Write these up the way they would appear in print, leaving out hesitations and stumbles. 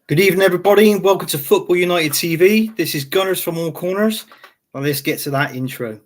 Good evening, everybody, and welcome to Football United TV. This is Gunners from all corners. Well, let's get to that intro.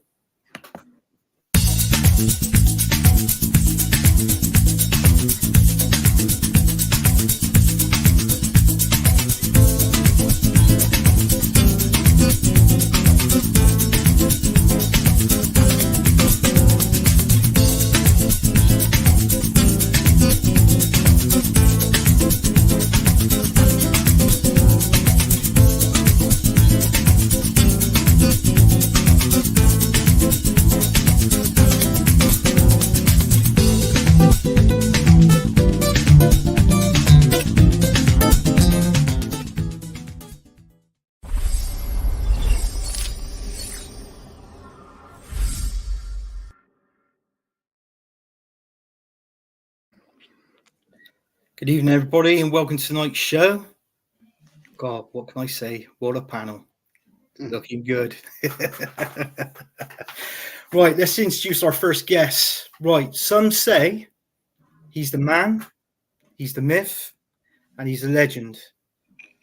Good evening, everybody, and welcome to tonight's show. God, what can I say? What a panel. Looking good. Right, let's introduce our first guest. Right, some say he's the man, he's the myth, and he's a legend.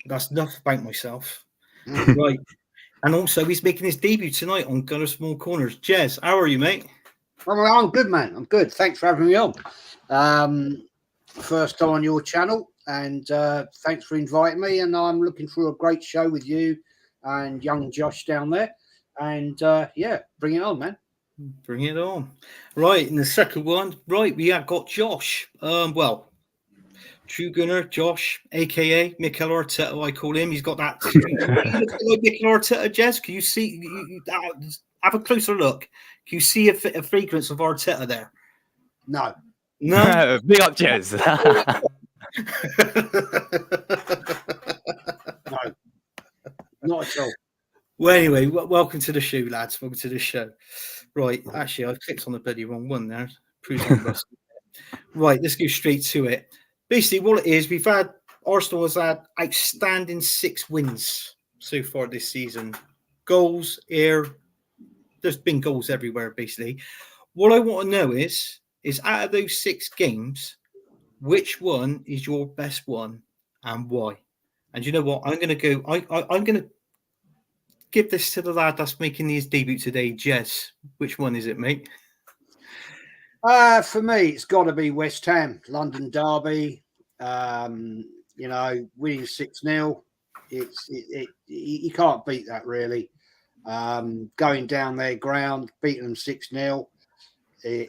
That's enough about myself. Right. And also, he's making his debut tonight on Gunners from all corners. Jez, how are you, mate? I'm good, man. I'm good. Thanks for having me on. First time on your channel, and thanks for inviting me. And I'm looking for a great show with you and young Josh down there. And yeah, bring it on, man. Bring it on. Right, and the second one, right, we have got Josh. Well, True Gunner, Josh, aka Mikel Arteta, I call him. He's got that. He looks like Mikel Arteta, Jez. Can you see? Have a closer look. Can you see a fragrance of Arteta there? No. No. Big up, Jez. No, not at all. Well, anyway, welcome to the show, lads. Welcome to the show. Right, actually, I've clicked on the bloody wrong one there. Right, let's go straight to it. Basically, what it is, Arsenal has had outstanding 6 wins so far this season. Goals here, there's been goals everywhere, basically. What I want to know is out of those 6 games, which one is your best one and why? And you know what? I'm going to go. I'm going to give this to the lad that's making his debut today, Jez. Which one is it, mate? For me, it's got to be West Ham, London derby. You know, winning 6-0. You can't beat that, really. Going down their ground, beating them 6-0. It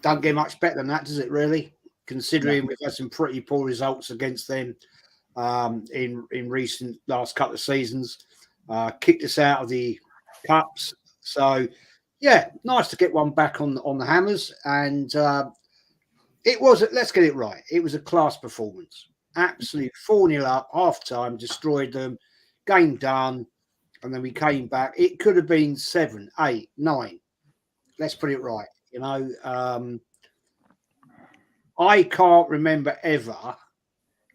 don't get much better than that, does it, really? Considering we've had some pretty poor results against them in recent last couple of seasons. Kicked us out of the cups. So, yeah, nice to get one back on the Hammers. And it was, let's get it right, it was a class performance. Absolutely 4-0 up, half-time, destroyed them, game done, and then we came back. It could have been 7, 8, 9. Let's put it right. You know, I can't remember ever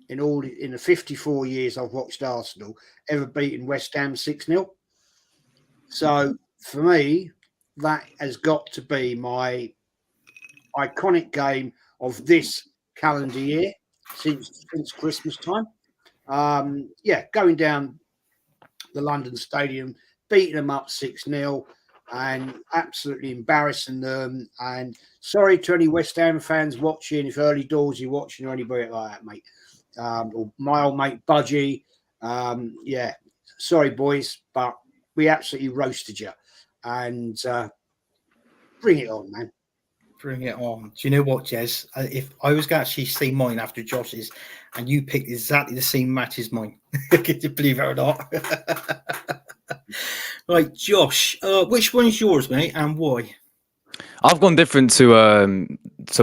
in the 54 years I've watched Arsenal ever beating West Ham 6-0. So for me, that has got to be my iconic game of this calendar year since Christmas time. Yeah, going down the London Stadium, beating them up 6-0 and absolutely embarrassing them. And sorry to any West Ham fans watching, if Early Doors you're watching or anybody like that, mate. Or my old mate Budgie. Yeah, sorry, boys, but we absolutely roasted you. And bring it on, man. Bring it on. Do you know what, Jez? If I was going to actually say mine after Josh's, and you picked exactly the same match as mine, can you believe it or not? Right, Josh, which one's yours, mate, and why? I've gone different to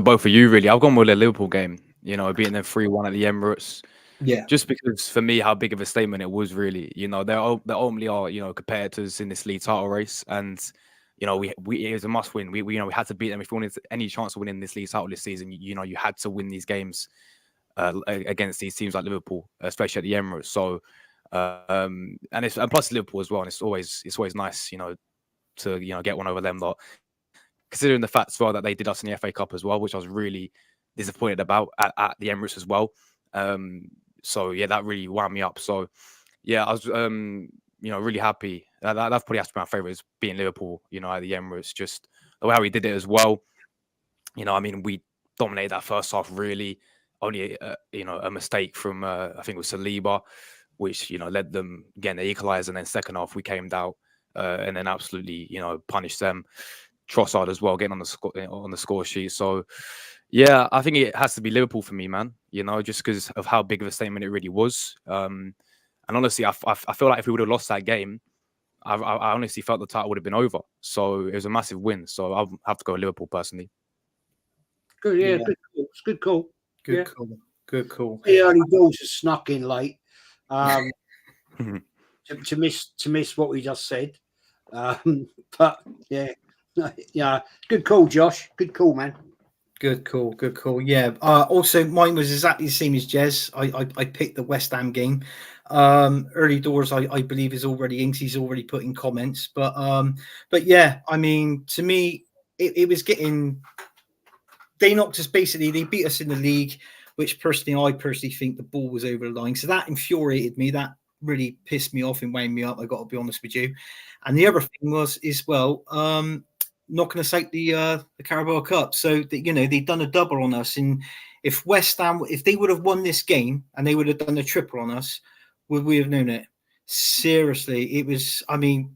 both of you, really. I've gone with the Liverpool game. You know, beating them 3-1 at the Emirates. Yeah. Just because, for me, how big of a statement it was, really. You know, they only are, you know, competitors in this league title race, and you know, it was a must win. We had to beat them if we wanted any chance of winning this league title this season. You know, you had to win these games against these teams like Liverpool, especially at the Emirates. So, and plus Liverpool as well. And it's always nice, you know, to get one over them lot. Considering the fact as well that they did us in the FA Cup as well, which I was really disappointed about at the Emirates as well. So yeah, that really wound me up. So yeah, I was really happy. That's probably has to be my favorite, is being Liverpool. At the Emirates, just the way how we did it as well. I mean, we dominated that first half really. Only a mistake from I think it was Saliba, which led them getting the equaliser, and then second half we came down and then absolutely punished them. Trossard as well getting on the score sheet. So yeah, I think it has to be Liverpool for me, man. Just because of how big of a statement it really was. And honestly, I feel like if we would have lost that game, I honestly felt the title would have been over. So it was a massive win. So I'll have to go Liverpool personally. Good, yeah. Good call. It's good call. Good call. Good call. The early doors just snuck in late. To miss what we just said. But yeah, good call, Josh. Good call, man. Good call. Good call. Yeah. Also, mine was exactly the same as Jez. I picked the West Ham game. Early doors, I believe, is already in. He's already put in comments. But yeah, I mean, to me, it was getting. They knocked us basically. They beat us in the league, which I personally think the ball was over the line. So that infuriated me. That really pissed me off and wound me up. I got to be honest with you. And the other thing was as well, knocking us out the Carabao Cup. So that they'd done a double on us. And if West Ham, if they would have won this game and they would have done a triple on us, would we have known it? Seriously, it was. I mean,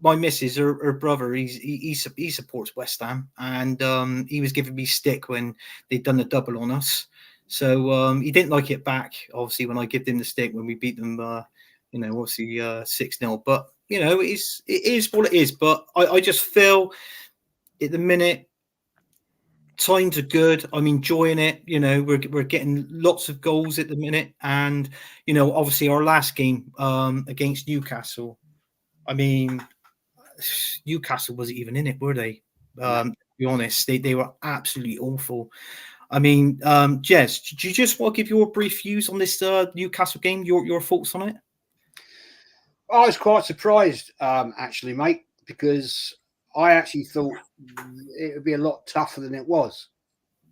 my missus, her brother, he supports West Ham, and he was giving me stick when they'd done the double on us. So he didn't like it back, obviously, when I gave him the stick when we beat them, obviously 6-0. But it is what it is. But I just feel at the minute times are good. I'm enjoying it. We're getting lots of goals at the minute, and obviously our last game against Newcastle. I mean, Newcastle wasn't even in it, were they? To be honest, they were absolutely awful. I mean, Jez, do you just want to give your brief views on this Newcastle game? Your thoughts on it? I was quite surprised, actually, mate, because I actually thought it would be a lot tougher than it was.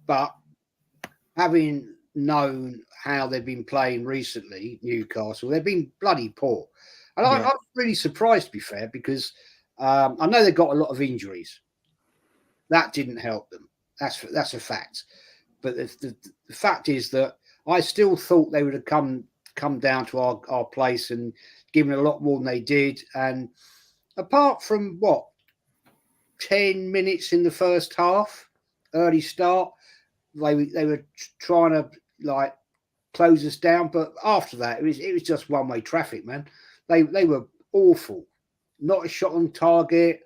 But having known how they've been playing recently, Newcastle, they've been bloody poor. And I'm really surprised, to be fair, because I know they've got a lot of injuries. That didn't help them. That's a fact. But the fact is that I still thought they would have come down to our place and given a lot more than they did. And apart from 10 minutes in the first half, early start, they were trying to close us down. But after that, it was just one-way traffic, man. They were awful. Not a shot on target.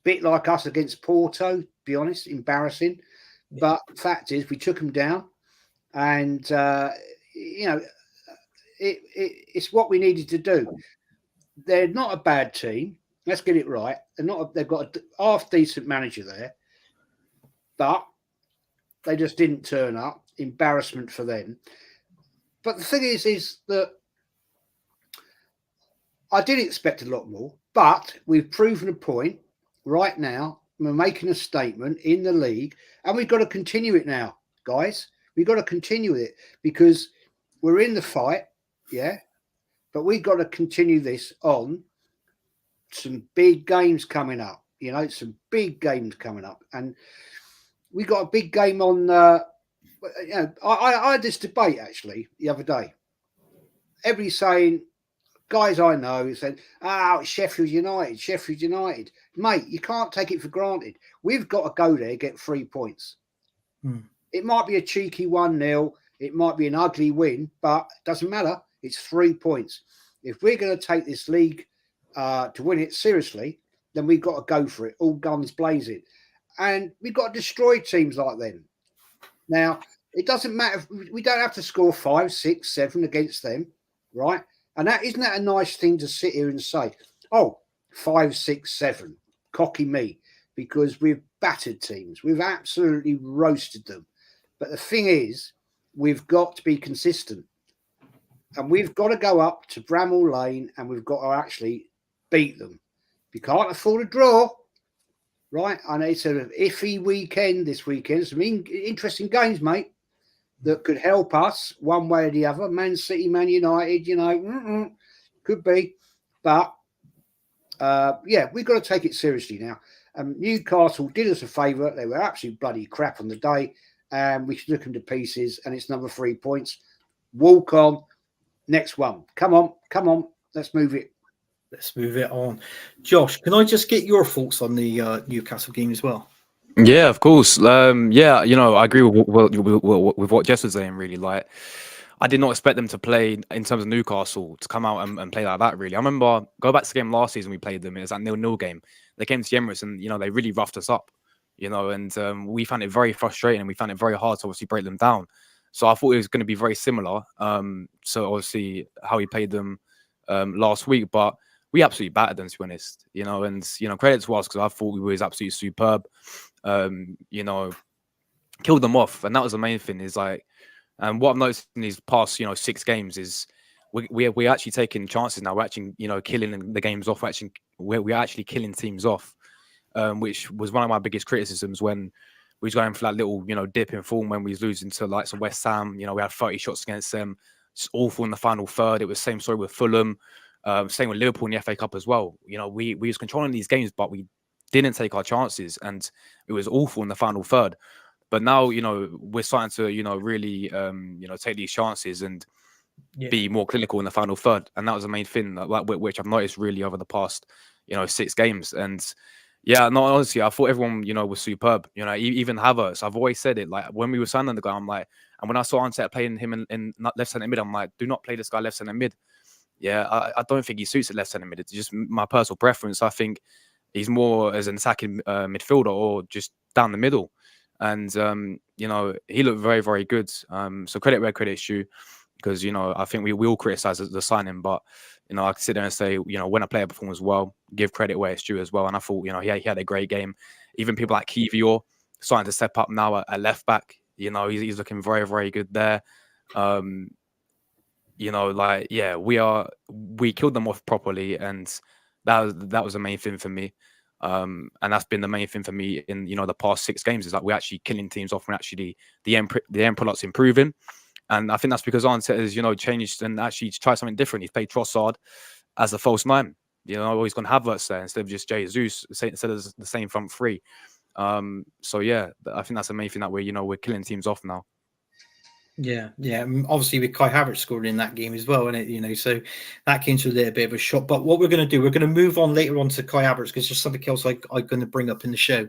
Bit like us against Porto, to be honest, embarrassing. But the fact is, we took them down, and it's what we needed to do. They're not a bad team. Let's get it right. They've got a half decent manager there, but they just didn't turn up. Embarrassment for them. But the thing is that I did expect a lot more, but we've proven a point right now. We're making a statement in the league, and we've got to continue it now, guys. We've got to continue it because we're in the fight, yeah, but we've got to continue this on. Some big games coming up, some big games coming up, and we got a big game on. I had this debate actually the other day. Everybody's saying, guys I know said, Sheffield United. Mate, you can't take it for granted. We've got to go there, get 3 points. It might be a cheeky 1-0. It might be an ugly win, but it doesn't matter. It's 3 points. If we're going to take this league to win it seriously, then we've got to go for it, all guns blazing. And we've got to destroy teams like them. Now, it doesn't matter. We don't have to score 5, 6, 7 against them, right? And isn't that a nice thing to sit here and say, 5, 6, 7, cocky me, because we've battered teams. We've absolutely roasted them. But the thing is, we've got to be consistent. And we've got to go up to Bramall Lane and we've got to actually beat them. You can't afford a draw, right? And it's an iffy weekend this weekend. Some interesting games, mate. that could help us one way or the other. Man City, Man United, could be. But, yeah, we've got to take it seriously now. Newcastle did us a favour. They were absolutely bloody crap on the day, and we took them to pieces, and it's another 3 points. Walk on. Next one. Come on. Let's move it. Let's move it on. Josh, can I just get your thoughts on the Newcastle game as well? Yeah, of course. Yeah, I agree with what Jess was saying. Really, like, I did not expect them to play in terms of Newcastle to come out and play like that. Really, I remember go back to the game last season we played them. It was that 0-0 game. They came to the Emirates and they really roughed us up. And we found it very frustrating and we found it very hard to obviously break them down. So I thought it was going to be very similar. So obviously how we played them last week, but we absolutely battered them, to be honest. And credit to us because I thought we was absolutely superb. Killed them off, and that was the main thing. Is like, and what I've noticed in these past 6 games is we're actually taking chances now. We're actually killing the games off. We're actually killing teams off, which was one of my biggest criticisms when we was going for that little dip in form when we was losing to like some West Ham. We had 30 shots against them. It's awful in the final third. It was same story with Fulham. Same with Liverpool in the FA Cup as well. We was controlling these games, but we didn't take our chances, and it was awful in the final third. But now, we're starting to, really, take these chances and be more clinical in the final third. And that was the main thing, which I've noticed really over the past, 6 games. And yeah, no, honestly, I thought everyone, was superb. Even Havertz. I've always said it. Like when we were signing the guy, I'm like, and when I saw Arteta playing him in left centre mid, I'm like, do not play this guy left centre mid. Yeah, I don't think he suits at left centre mid. It's just my personal preference. I think he's more as an attacking midfielder or just down the middle. And, he looked very, very good. So credit where credit's due because, I think we all criticize the signing, but, I can sit there and say, when a player performs well, give credit where it's due as well. And I thought, he had a great game. Even people like Kivior starting to step up now at left back. He's looking very, very good there. We killed them off properly, and that was the main thing for me. And that's been the main thing for me in the past 6 games is like we're actually killing teams off and actually the end product's improving. And I think that's because Arteta has changed and actually tried something different. He's played Trossard as a false 9. He's going to have Havertz there instead of just Jesus, instead of the same front 3. So yeah, I think that's the main thing that we're killing teams off now. Yeah. Obviously, with Kai Havertz scored in that game as well, and so that came to a little bit of a shock. But what we're going to do, we're going to move on later on to Kai Havertz because there's something else I'm going to bring up in the show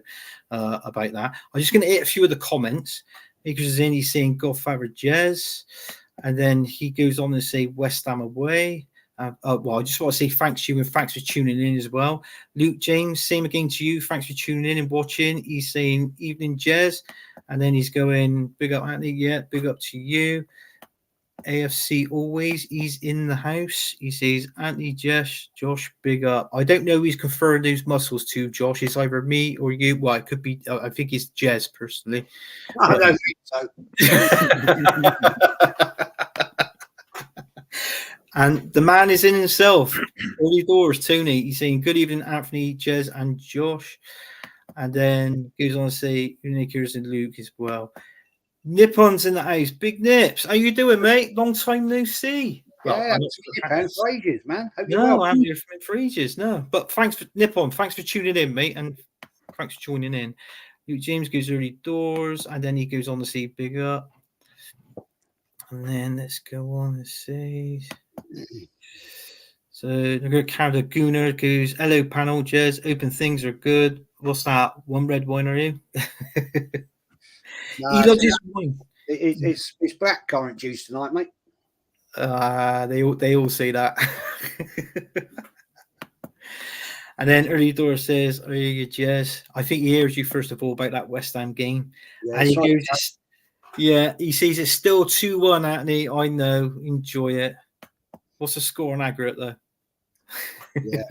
about that. I'm just going to hit a few of the comments because then he's saying Godfather Jez, and then he goes on to say West Ham away. Well, I just want to say thanks to you and thanks for tuning in as well. Luke James, same again to you. Thanks for tuning in and watching. He's saying evening, Jez. And then he's going, big up, Anthony. Yeah, big up to you. AFC always. He's in the house. He says, Anthony, Josh, big up. I don't know who's conferring those muscles to, Josh. It's either me or you. Well, it could be, I think it's Jez personally. I don't think so. And the man is in himself. Early doors, Tony. He's saying, good evening, Anthony, Jez, and Josh. And then goes on to say, Unickers and Luke as well. Nippon's in the house. Big Nips. How you doing, mate? Long time no see. Well, I haven't seen for ages, man. I haven't been for ages, no. But thanks for Nippon. Thanks for tuning in, mate. And thanks for joining in. Luke James goes early doors. And then he goes on to say, big up. And then let's go on and say... So they're going to carry the Gooner goes, hello panel, Jez. Open things are good. What's that? One red wine, are you? No, he loves his wine. It's black currant juice tonight, mate. They all say that. And then Early Door says, oh, Jez. I think he hears you first of all about that West Ham game. Yeah, and he goes, he says it's still 2-1, Anthony. I know. Enjoy it. What's the score on aggregate though? Yeah.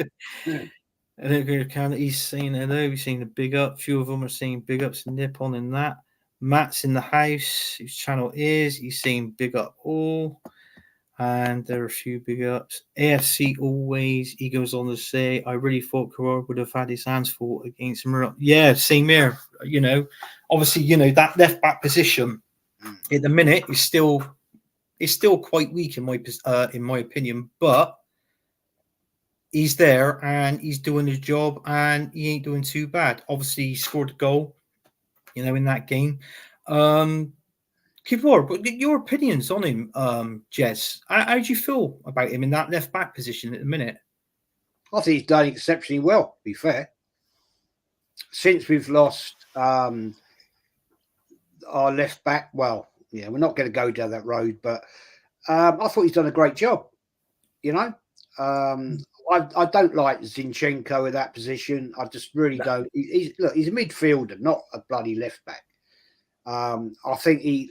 And then he's saying hello. He's saying a big up. A few of them are saying big ups to Nippon and that. Matt's in the house. His channel is. He's saying big up all. And there are a few big ups. AFC always. He goes on to say, I really thought Carrara would have had his hands full against Murray. Yeah, same here. Obviously, that left back position At the minute, it's still quite weak in my opinion, but he's there and he's doing his job and he ain't doing too bad. Obviously, he scored a goal, in that game. Kivor, but your opinions on him, Jez. How do you feel about him in that left back position at the minute? I think he's done exceptionally well, to be fair. Since we've lost our left back, well, yeah, we're not going to go down that road, but I thought he's done a great job. I don't like Zinchenko in that position. I just really don't. He's a midfielder, not a bloody left back. I think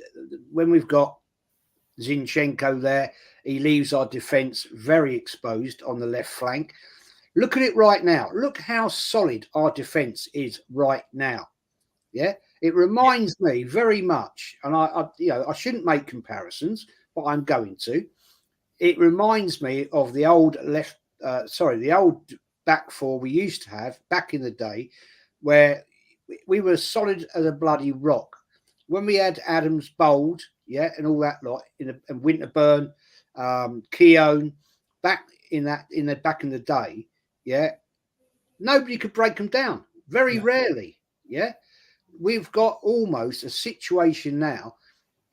when we've got Zinchenko there, he leaves our defence very exposed on the left flank. Look at it right now. Look how solid our defence is right now. Yeah, it reminds me very much, and I shouldn't make comparisons, but I'm going to. It reminds me of the old the old back four we used to have back in the day, where we were solid as a bloody rock. When we had Adams, Bold, and all that lot, and Winterburn, Keown, back in the day, nobody could break them down. Very rarely, We've got almost a situation now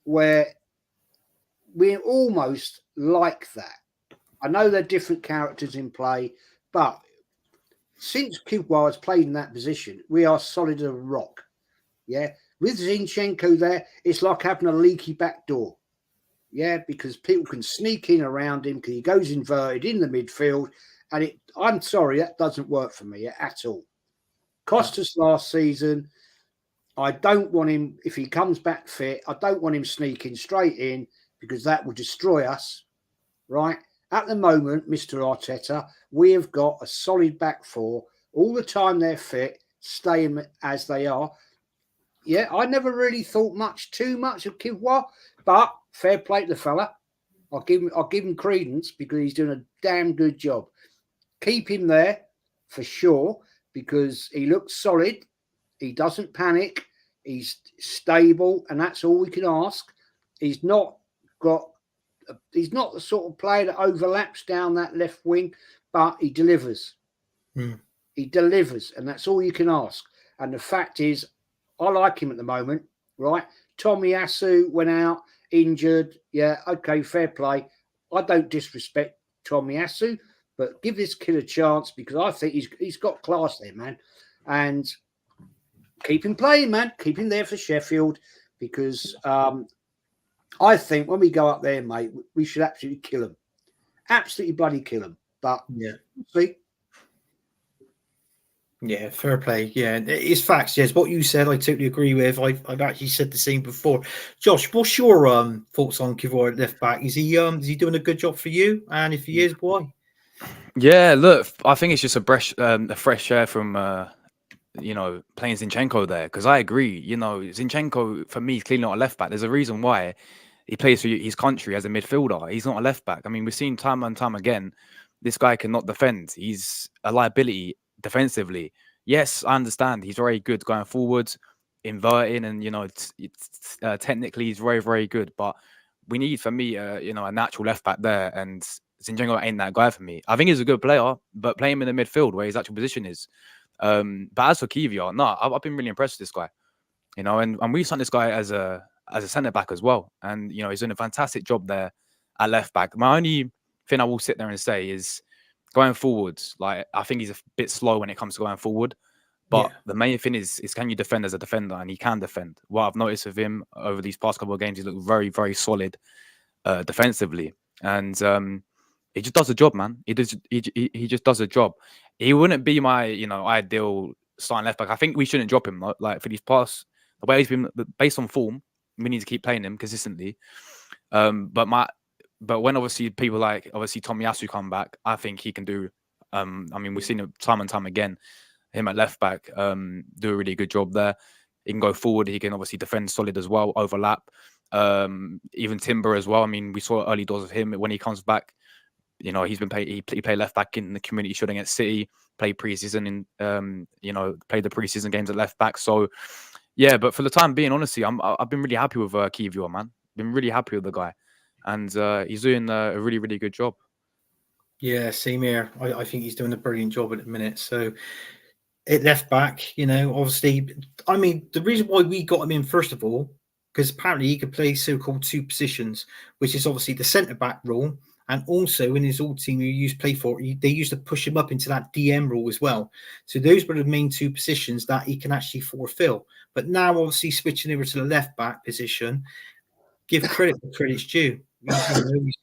where we're almost like that. I know they're different characters in play, but since Kivwa has played in that position, we are solid as a rock. Yeah. With Zinchenko there, it's like having a leaky back door. Yeah, because people can sneak in around him because he goes inverted in the midfield. And I'm sorry, that doesn't work for me at all. Cost us last season. I don't want him, if he comes back fit, I don't want him sneaking straight in because that will destroy us, right? At the moment, Mr. Arteta, we have got a solid back four. All the time they're fit, staying as they are. Yeah, I never really thought too much of Kivwa, but fair play to the fella. I'll give him credence because he's doing a damn good job. Keep him there for sure because he looks solid. He doesn't panic. He's stable, and that's all we can ask. He's not the sort of player that overlaps down that left wing, but he delivers. He delivers, and that's all you can ask. And the fact is, I like him at the moment, right? Tomiyasu went out injured. Yeah, okay, fair play. I don't disrespect Tomiyasu, but give this kid a chance because I think he's got class there, man. And keep him playing, man. Keep him there for Sheffield because I think when we go up there, mate, we should absolutely kill him. Absolutely bloody kill him. But see. Yeah, fair play. Yeah, it's facts. Yes, what you said, I totally agree with. I've actually said the same before. Josh, what's your thoughts on Kivor at left back? Is he doing a good job for you? And if he is, why? Yeah, look, I think it's just a fresh air from playing Zinchenko there because I agree. Zinchenko for me is clearly not a left back. There's a reason why he plays for his country as a midfielder. He's not a left back. I mean, we've seen time and time again, this guy cannot defend. He's a liability defensively. Yes, I understand. He's very good going forward, inverting, and technically he's very, very good. But we need, for me, a natural left back there, and Zinchenko ain't that guy for me. I think he's a good player, but play him in the midfield where his actual position is. But as for Kivior, no, I've been really impressed with this guy. And we signed this guy as a centre back as well, and he's doing a fantastic job there at left back. My only thing I will sit there and say is going forwards. Like I think he's a bit slow when it comes to going forward, but the main thing is can you defend as a defender, and he can defend. What I've noticed with him over these past couple of games, he looked very, very solid defensively, and he just does a job, man. He just does a job. He wouldn't be my ideal starting left back. I think we shouldn't drop him. Like for these past, the way he's been based on form, we need to keep playing him consistently. But when obviously people like Tomiyasu come back, I think he can do. I mean, we've seen it time and time again. Him at left back do a really good job there. He can go forward. He can obviously defend solid as well, overlap. Even Timber as well. I mean, we saw early doors of him when he comes back. He's been he played left back in the Community Shield against City. Played preseason played the preseason games at left back. So Yeah, but for the time being, honestly, I've been really happy with Kiwior, man. Been really happy with the guy, and he's doing a really, really good job. Yeah, same here. I think he's doing a brilliant job at the minute. So it left back, obviously. I mean, the reason why we got him in, first of all, because apparently he could play so-called two positions, which is obviously the centre-back role, and also in his old team who used to play for, they used to push him up into that DM role as well. So those were the main two positions that he can actually fulfill. But now, obviously, switching over to the left-back position, give credit where credit's due.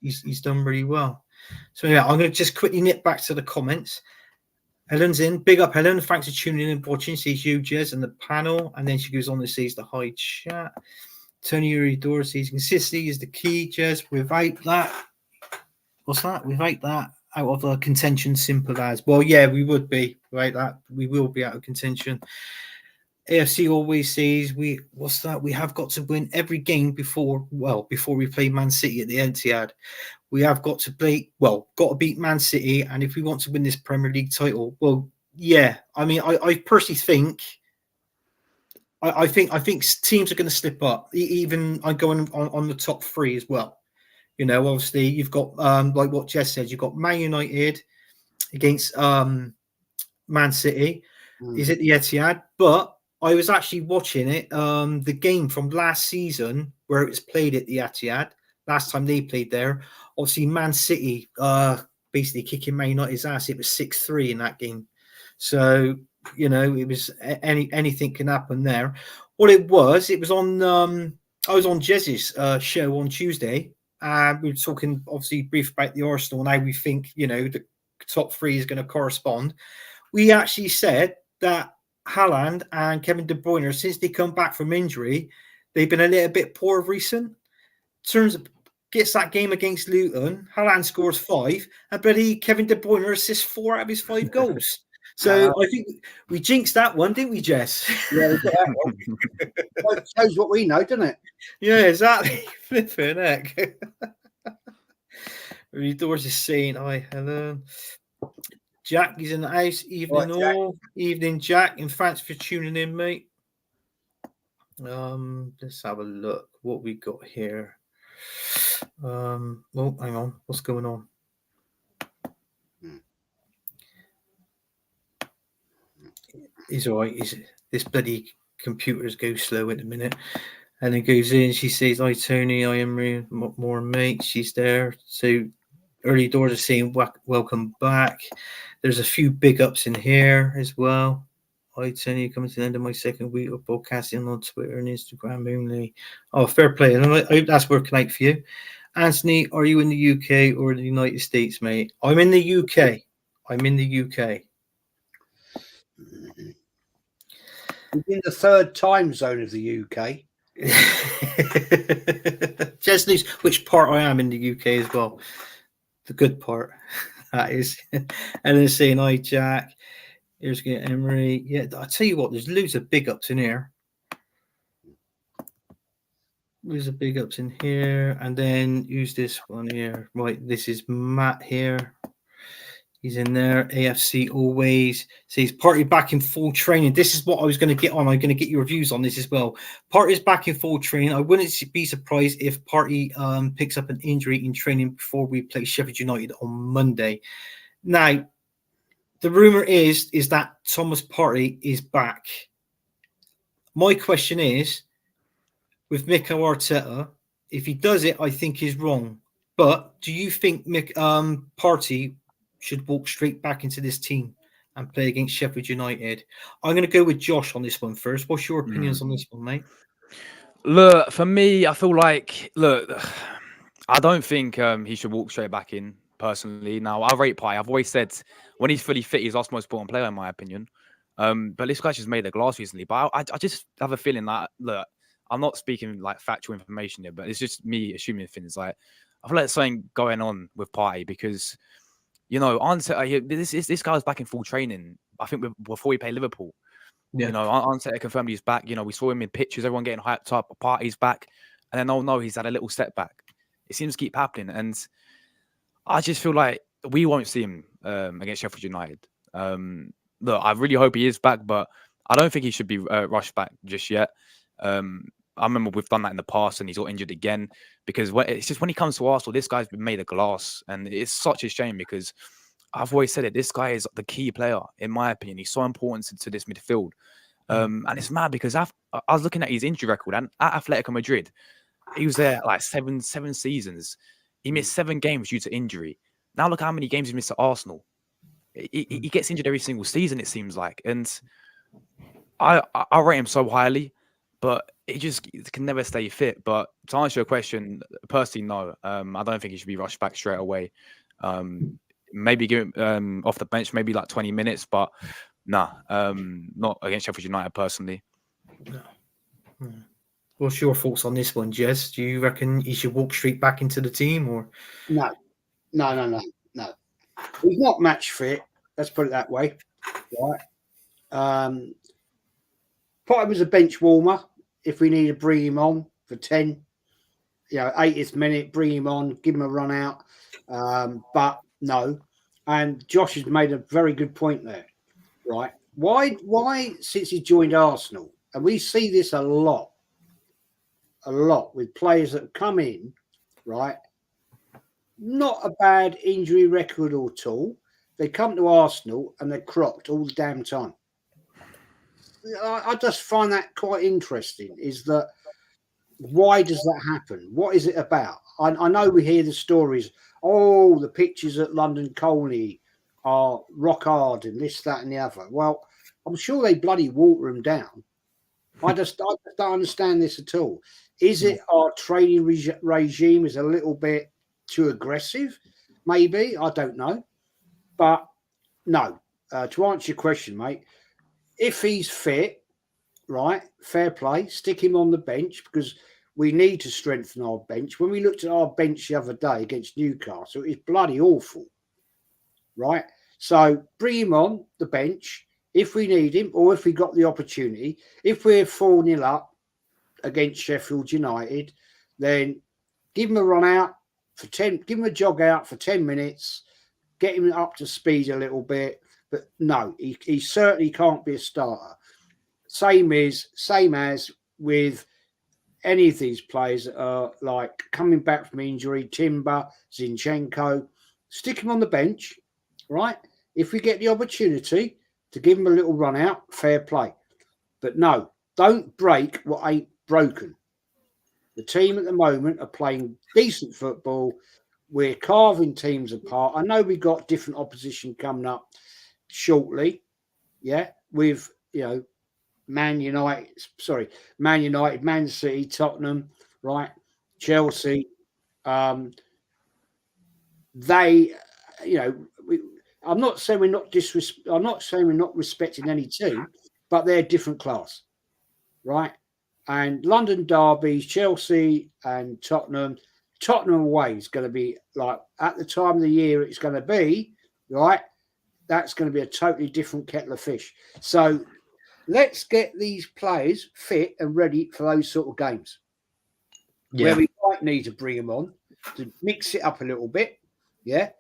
He's done really well. So yeah, I'm going to just quickly nip back to the comments. Helen's in. Big up, Helen. Thanks for tuning in and watching. Sees you, Jez, and the panel. And then she goes on and sees the high chat. Tony Uridor says consistency is the key, Jez. Without that, what's that? Without that, out of a contention, simple as. Well, yeah, we would be. Without that, we will be out of contention. AFC always says we have got to win every game before we play Man City at the Etihad. We have got to beat Man City, and if we want to win this Premier League title, well, yeah. I mean, I personally think, I think teams are going to slip up. Even I'm going on the top three as well. Obviously you've got like what Jess said, you've got Man United against Man City. Is it the Etihad? But I was actually watching it, the game from last season where it was played at the Etihad. Last time they played there, obviously Man City basically kicking Man United's ass. It was 6-3 in that game. So, it was anything can happen there. What it was on I was on Jez's show on Tuesday, and we were talking obviously brief about the Arsenal and how we think, the top three is going to correspond. We actually said that Haaland and Kevin De Bruyne, since they come back from injury, they've been a little bit poor recent. Gets that game against Luton, Haaland scores 5, and Kevin De Bruyne assists 4 out of his 5 goals. So I think we jinxed that one, didn't we, Jess? Yeah, we got that one. Well, it shows what we know, doesn't it? Yeah, exactly. Flipping heck. Doors is saying, "Hi, Helen." Jack is in the house. Evening, Right, all. Evening, Jack. And thanks for tuning in, mate. Let's have a look. What we got here. Hang on. What's going on? He's all right. This bloody computers go slow at the minute. And it goes in. She says, "Hi, Tony. I am more mate." She's there. So early doors are saying, "Welcome back." There's a few big ups in here as well. Hi, Tony. Coming to the end of my second week of broadcasting on Twitter and Instagram only. Oh, fair play. I hope that's working out for you. Anthony, are you in the UK or the United States, mate? I'm in the UK. We're in the third time zone of the UK. Just knows which part I am in the UK as well. The good part, that is. And then saying, "Hi, Jack. Here's Emery." Yeah, I tell you what, there's loads of big ups in here. There's a big ups in here. And then use this one here. Right, this is Matt here. He's in there. AFC always says Party back in full training. This is what I was going to get on. I'm going to get your reviews on this as well. Party's back in full training. I wouldn't be surprised if Party picks up an injury in training before we play Sheffield United on Monday. Now, the rumor is that Thomas Partey is back. My question is, with Mikel Arteta, if he does it, I think he's wrong. But do you think Partey should walk straight back into this team and play against Sheffield United? I'm going to go with Josh on this one first. What's your opinions on this one, mate? Look, for me, I feel like, I don't think he should walk straight back in, personally. Now, I rate Partey. I've always said when he's fully fit, he's our most important player, in my opinion. But this guy's just made the glass recently. But I just have a feeling that, look, I'm not speaking like factual information here, but it's just me assuming things. Like, I feel like there's something going on with Partey because, this guy was back in full training, I think, before we played Liverpool. Yeah. Arteta confirmed he's back. We saw him in pictures, everyone getting hyped up. Partey's back. And then, oh no, he's had a little setback. It seems to keep happening. And I just feel like we won't see him against Sheffield United. Look, I really hope he is back, but I don't think he should be rushed back just yet. I remember we've done that in the past, and he's got injured again because it's just when he comes to Arsenal, this guy's been made of glass, and it's such a shame because I've always said it. This guy is the key player, in my opinion. He's so important to this midfield. And it's mad because I was looking at his injury record, and at Atletico Madrid, he was there like seven seasons. He missed 7 games due to injury. Now look how many games he missed at Arsenal. He gets injured every single season, it seems like. And I rate him so highly, but he just can never stay fit. But to answer your question, personally, no. I don't think he should be rushed back straight away. Maybe give him off the bench, maybe like 20 minutes, but nah, not against Sheffield United personally. No. What's your thoughts on this one, Jez? Do you reckon he should walk straight back into the team, or No. He's not match fit. Let's put it that way, right? Put him as a bench warmer if we need to bring him on for 10, 80th minute, bring him on, give him a run out. But no. And Josh has made a very good point there, right? Why since he joined Arsenal, and we see this a lot with players that come in, right? Not a bad injury record at all. They come to Arsenal and they're crocked all the damn time. I just find that quite interesting. Is that why does that happen? What is it about? I know we hear the stories. Oh, the pitches at London Colney are rock hard and this, that, and the other. Well, I'm sure they bloody water them down. I just don't understand this at all. Is it our training regime is a little bit too aggressive? Maybe. I don't know. But no, to answer your question, mate, if he's fit, right, fair play, stick him on the bench because we need to strengthen our bench. When we looked at our bench the other day against Newcastle, it's bloody awful, right? So bring him on the bench if we need him or if we got the opportunity. If we're 4-0 up against Sheffield United, then give him a run out for 10, give him a jog out for 10 minutes, get him up to speed a little bit. But no, he certainly can't be a starter. Same as with any of these players that are like coming back from injury, Timber, Zinchenko, stick him on the bench, right? If we get the opportunity to give him a little run out, fair play. But no, don't break what ain't broken. The team at the moment are playing decent football. We're carving teams apart. I know we've got different opposition coming up shortly, with Man United, Man City, Tottenham, right? Chelsea. They, I'm not saying we're not respecting any team, but they're different class, right? And London derbies, Chelsea and Tottenham away is going to be like at the time of the year it's going to be, right? That's going to be a totally different kettle of fish. So let's get these players fit and ready for those sort of games where we might need to bring them on to mix it up a little bit. Yeah.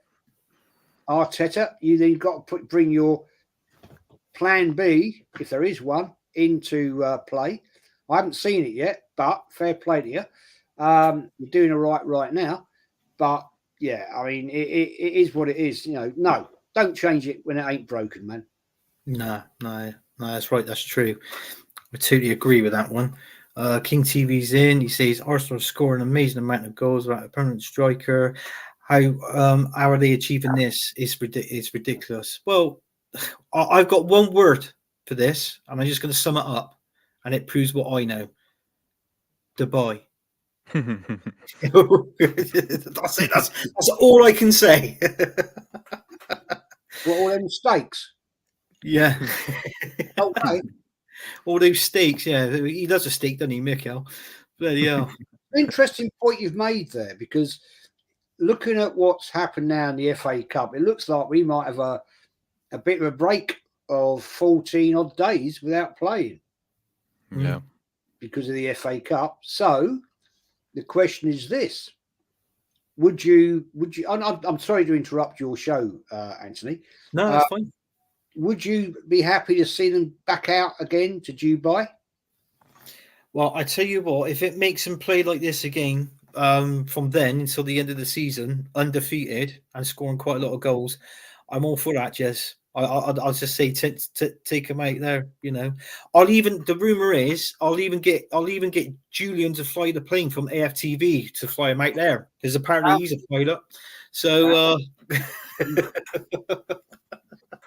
Arteta, you then got to bring your plan B, if there is one, into play. I haven't seen it yet, but fair play to you. You're doing all right now. But yeah, I mean, it is what it is. No, don't change it when it ain't broken, man. No, that's right. That's true. I totally agree with that one. King TV's in. He says Arsenal score an amazing amount of goals without a permanent striker. How are they achieving this? It's ridiculous. Well, I've got one word for this, and I'm just going to sum it up, and it proves what I know. Dubai. That's it. That's all I can say. What, all them mistakes? Yeah. Okay. All those steaks, yeah. He does a steak, doesn't he, Mikel? Bloody hell. Interesting point you've made there, because looking at what's happened now in the FA Cup, it looks like we might have a bit of a break of 14 odd days without playing. Yeah. Because of the FA Cup. So the question is this. Would you I'm sorry to interrupt your show, Anthony. No, that's fine. would you be happy to see them back out again to Dubai? Well, I tell you what, if it makes them play like this again, from then until the end of the season, undefeated and scoring quite a lot of goals, I'm all for that, Jez. I'll just say take him out there. You know, the rumor is I'll even get Julian to fly the plane from AFTV to fly him out there because apparently he's a pilot. So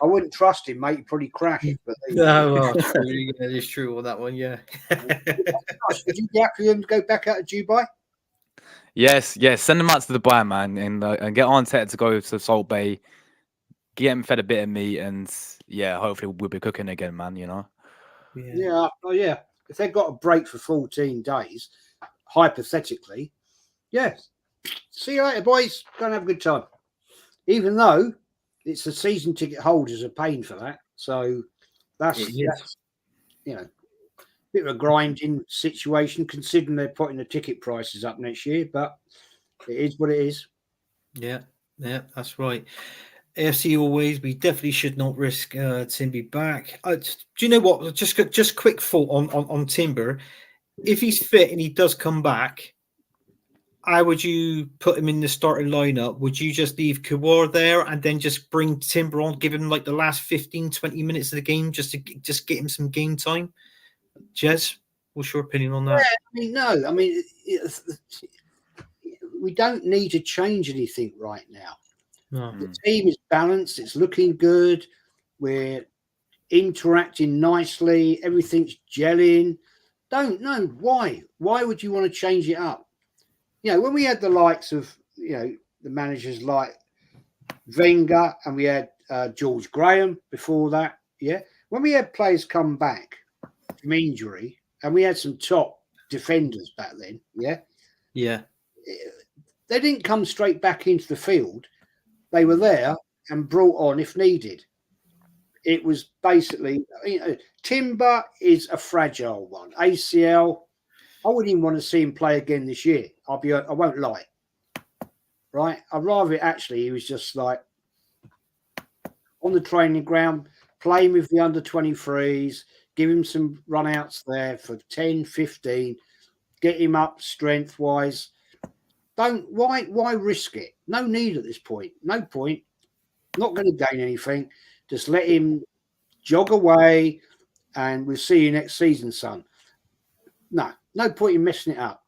I wouldn't trust him, mate. He'd probably crash. But no, well, yeah, it's true on that one. Yeah. Would you be happy for him to go back out of Dubai? Yes, send them out to Dubai, man, and get Arteta to go to Salt Bay, get him fed a bit of meat, and yeah, hopefully we'll be cooking again, man. You know. Yeah. Oh, yeah. If they've got a break for 14 days, hypothetically, yes. See you later, boys. Go and have a good time. Even though it's the season ticket holders are paying for that, so that's you know, a bit of a grinding situation considering they're putting the ticket prices up next year, but it is what it is. Yeah, that's right. AFC always. We definitely should not risk Timber back. Do you know what? Just quick thought on Timber. If he's fit and he does come back, how would you put him in the starting lineup? Would you just leave Kawar there and then just bring Timber on, give him like the last 15, 20 minutes of the game just to get him some game time? Jez, what's your opinion on that? Yeah, I mean, we don't need to change anything right now. No. The team is balanced. It's looking good. We're interacting nicely. Everything's gelling. Don't know why. Why would you want to change it up? You know, when we had the likes of, you know, the managers like Wenger and we had George Graham before that, yeah, when we had players come back from injury and we had some top defenders back then, yeah, they didn't come straight back into the field. They were there and brought on if needed. It was basically, you know, Timber is a fragile one. ACL, I wouldn't even want to see him play again this year. I won't lie. Right? I'd rather he was just like on the training ground, playing with the under 23s, give him some run outs there for 10, 15, get him up strength wise. Why risk it? No need at this point. No point. Not going to gain anything. Just let him jog away and we'll see you next season, son. No point in messing it up.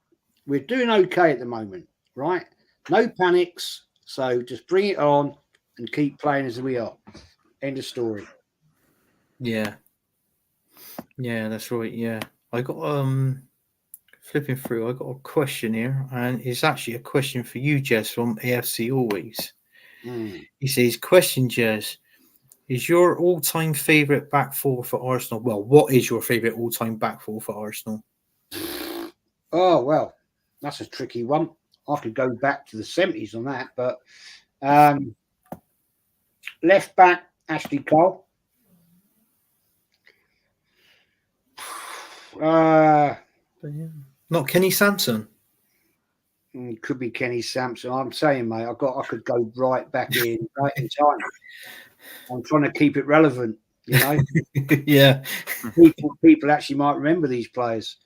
We're doing okay at the moment, right? No panics. So just bring it on and keep playing as we are. End of story. Yeah, that's right. Yeah, I got flipping through. I got a question here, and it's actually a question for you, Jez, from AFC Always. He says, "Question, Jez, is your all-time favourite back four for Arsenal? Well, what is your favourite all-time back four for Arsenal?" Oh, well, that's a tricky one. I could go back to the 70s on that, but left back, Ashley Cole. Not Kenny Sampson. Could be Kenny Sampson. I'm saying, mate, I could go right back in time. I'm trying to keep it relevant, you know. Yeah. People actually might remember these players.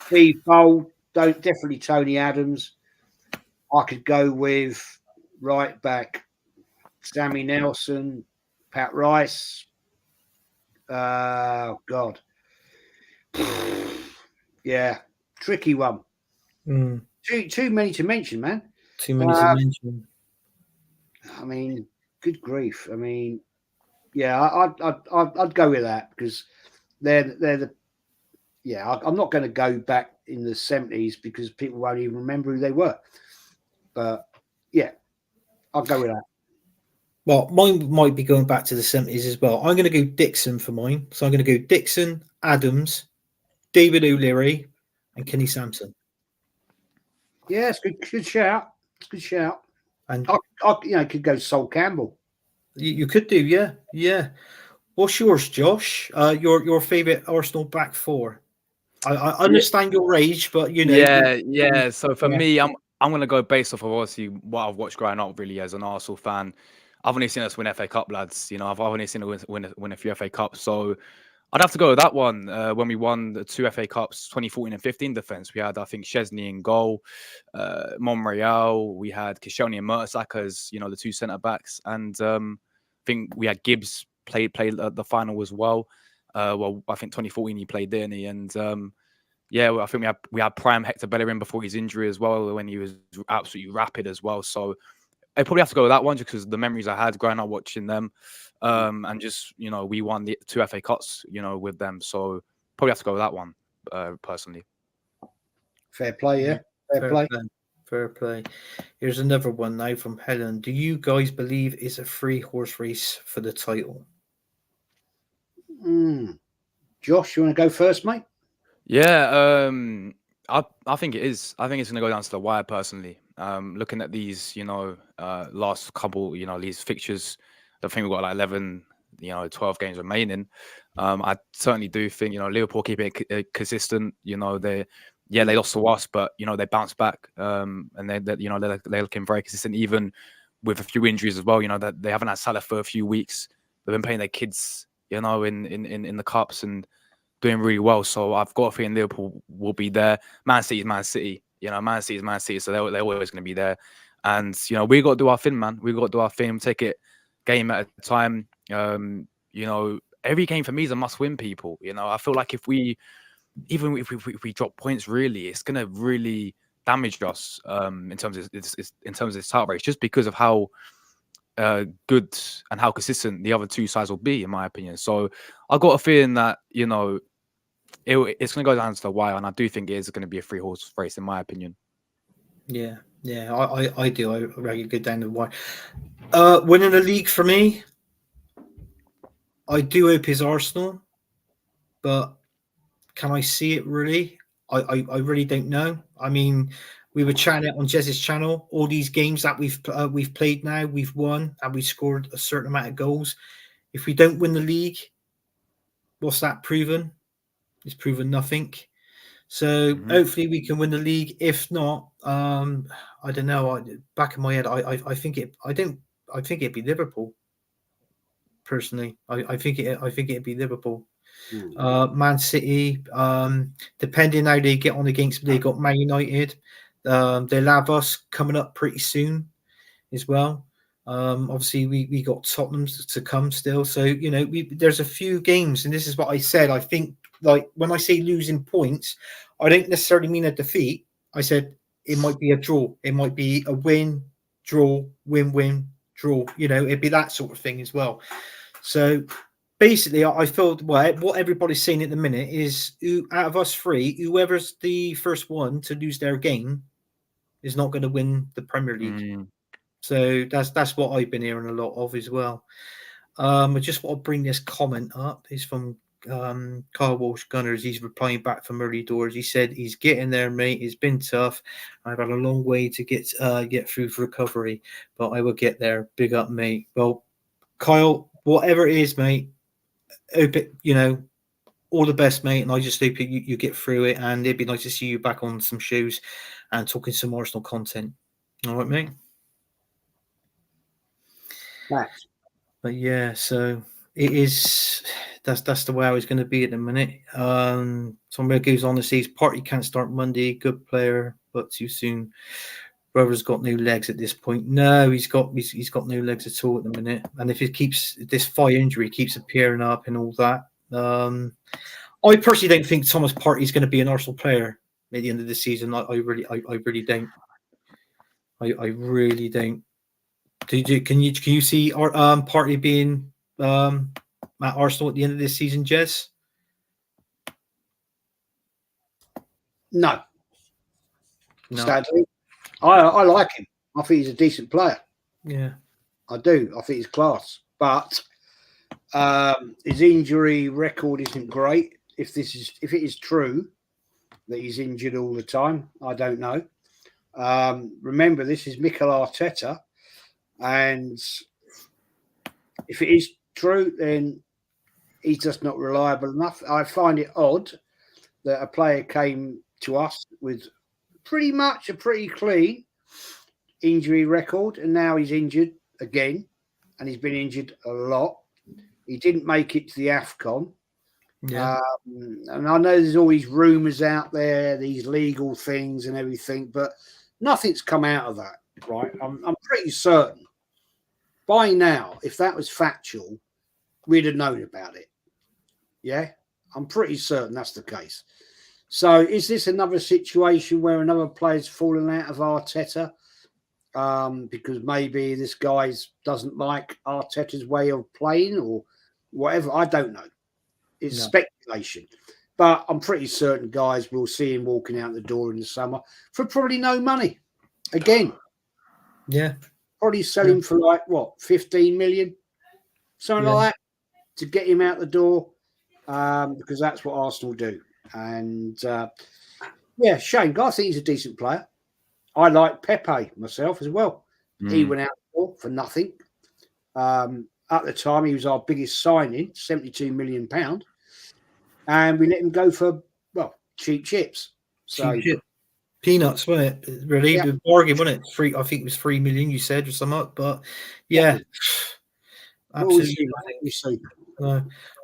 Steve Bold, definitely Tony Adams. I could go with right back Sammy Nelson, Pat Rice. God. Yeah, tricky one. Too many to mention, man. Too many to mention. I mean, good grief. I mean, yeah, I'd go with that because they're the. Yeah, I'm not going to go back in the 70s because people won't even remember who they were. But yeah, I'll go with that. Well, mine might be going back to the 70s as well. I'm going to go Dixon for mine. So I'm going to go Dixon, Adams, David O'Leary, and Kenny Sampson. Yeah, it's good shout. It's a good shout. And I could go Sol Campbell. You could do, yeah. What's yours, Josh? Your favourite Arsenal back four? I understand your age, but you know. Yeah. So for me, I'm gonna go based off of obviously what I've watched growing up, really, as an Arsenal fan. I've only seen us win FA Cup, lads. You know, I've only seen us win a few FA Cups. So I'd have to go with that one. When we won the 2 FA Cups, 2014 and 15 defence, we had, I think, Chesney in goal, Monreal, we had Koscielny and Mertesacker as, you know, the 2 centre-backs. And I think we had Gibbs played the final as well. Well, I think 2014 he played, didn't he? And yeah, well, I think we had prime Hector Bellerin before his injury as well, when he was absolutely rapid as well. So I probably have to go with that one just because the memories I had growing up watching them, and just, you know, we won the 2 FA Cups, you know, with them. So probably have to go with that one, personally. Fair play, yeah. Fair play. Fair play. Here's another one now from Helen. Do you guys believe it's a 3-horse race for the title? Josh, you want to go first, mate? Yeah, I think it is. I think it's going to go down to the wire, personally. Looking at these, you know, last couple, you know, these fixtures, I think we've got like 11, you know, 12 games remaining. I certainly do think, you know, Liverpool keep it consistent. You know, they lost to us, but, you know, they bounced back. And they you know, they're looking very consistent, even with a few injuries as well. You know, that they haven't had Salah for a few weeks. They've been playing their kids, you know, in the cups and doing really well. So I've got a feeling Liverpool will be there. Man City is Man City. You know, Man City is Man City. So they're always going to be there. And, you know, we got to do our thing, man. We got to do our thing. Take it game at a time. You know, every game for me is a must-win, people. You know, I feel like if we drop points, really, it's going to really damage us in terms of this title race, just because of how good and how consistent the other 2 sides will be, in my opinion. So I've got a feeling that, you know, it's going to go down to the wire, and I do think it is going to be a 3-horse race, in my opinion. Yeah, I do. I reckon go down the wire. Winning the league for me, I do hope is Arsenal, but can I see it really? I really don't know. I mean, we were chatting it on Jez's channel. All these games that we've played now, we've won, and we scored a certain amount of goals. If we don't win the league, what's that proven? It's proven nothing. So hopefully we can win the league. If not, I don't know. Back in my head, I think it. I think it'd be Liverpool. Personally, I think it'd be Liverpool. Man City, depending how they get on against, they got Man United. They'll have us coming up pretty soon as well. Obviously, we got Tottenham to come still. So, you know, there's a few games, and this is what I said. I think, like, when I say losing points, I don't necessarily mean a defeat. I said it might be a draw. It might be a win, draw, win, draw. You know, it'd be that sort of thing as well. So basically, I feel what everybody's saying at the minute is, out of us 3, whoever's the first one to lose their game is not going to win the Premier League. So that's what I've been hearing a lot of as well. I just want to bring this comment up. It's from Carl Walsh Gunners. He's replying back from early doors. He said he's getting there, mate. It's been tough. I've had a long way to get through for recovery, but I will get there. Big up, mate. Well, Kyle, whatever it is, mate, hope it, you know, all the best, mate. And I just hope you get through it. And it'd be nice to see you back on some shows and talking some Arsenal content. All right, mate. Thanks. But yeah, so it is. That's the way I was going to be at the minute. Somebody goes on to say his party can't start Monday. Good player, but too soon. Brother's got no legs at this point. No, he's got no legs at all at the minute. And if this thigh injury keeps appearing up and all that, I personally don't think Thomas Partey is going to be an Arsenal player at the end of the season. I really don't. I really don't. Can you see Partey being at Arsenal at the end of this season, Jez? No. Sadly, I like him. I think he's a decent player. Yeah, I do. I think he's class. But his injury record isn't great. If it is true that he's injured all the time, I don't know. Remember, this is Mikel Arteta, and if it is true, then he's just not reliable enough. I find it odd that a player came to us with pretty much a pretty clean injury record, and now he's injured again. and he's been injured a lot. He didn't make it to the AFCON. Yeah. And I know there's all these rumours out there, these legal things and everything, but nothing's come out of that, right? I'm pretty certain by now, if that was factual, we'd have known about it. Yeah, I'm pretty certain that's the case. So is this another situation where another player's fallen out of Arteta? Because maybe this guy doesn't like Arteta's way of playing or whatever. I don't know. It's speculation. But I'm pretty certain, guys, we'll see him walking out the door in the summer for probably no money. Again. Yeah. Probably sell him for like, what, 15 million? Something like that to get him out the door because that's what Arsenal do. And, Shane, I think he's a decent player. I like Pepe myself as well. He went out for nothing. At the time, he was our biggest signing, £72 million. And we let him go for, cheap chips. So, peanuts, wasn't it? Really, the bargain, wasn't it? I think it was 3 million. You said or something, but absolutely.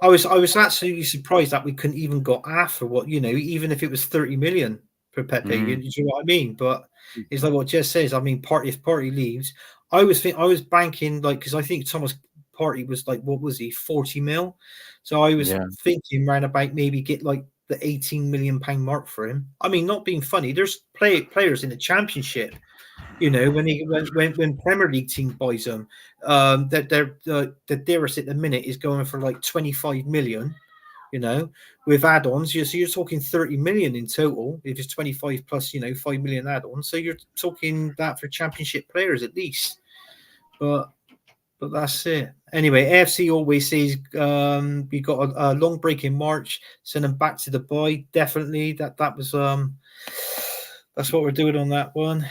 I was absolutely surprised that we couldn't even got after what even if it was 30 million for Pepe. You know what I mean? But it's like what Jess says. I mean, if Party leaves, I was banking because I think Thomas Partey was what was he, 40 mil? So I was thinking around about maybe get the 18 million pound mark for him. I mean, not being funny, there's players in the Championship, when Premier League team buys them, that the dearest at the minute is going for 25 million, with add-ons. So you're talking 30 million in total if it's 25 plus 5 million add-ons. So you're talking that for Championship players at least. But that's it. Anyway, AFC always says we got a long break in March, send them back to Dubai. Definitely, that was that's what we're doing on that one.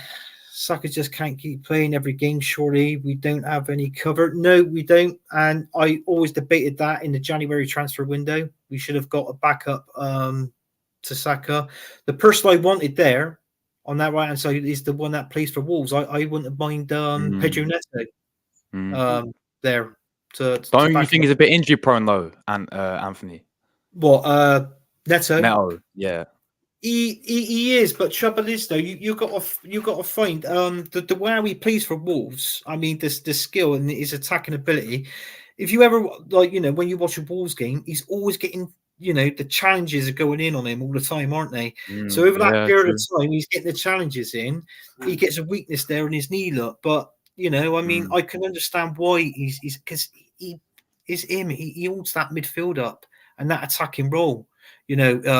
Saka just can't keep playing every game. Surely we don't have any cover. No, we don't. And I always debated that in the January transfer window. We should have got a backup to Saka. The person I wanted there on that right hand side is the one that plays for Wolves. I wouldn't mind Pedro Neto. There don't you think he's a bit injury prone though, and Anthony? What Neto, yeah. He is, but trouble is though you got to find the way he plays for Wolves. I mean, the skill and his attacking ability. If you ever when you watch a Wolves game, he's always getting the challenges are going in on him all the time, aren't they? So over that period of time, he's getting the challenges in. He gets a weakness there in his knee look, but I mean, I can understand why he's because he holds that midfield up and that attacking role,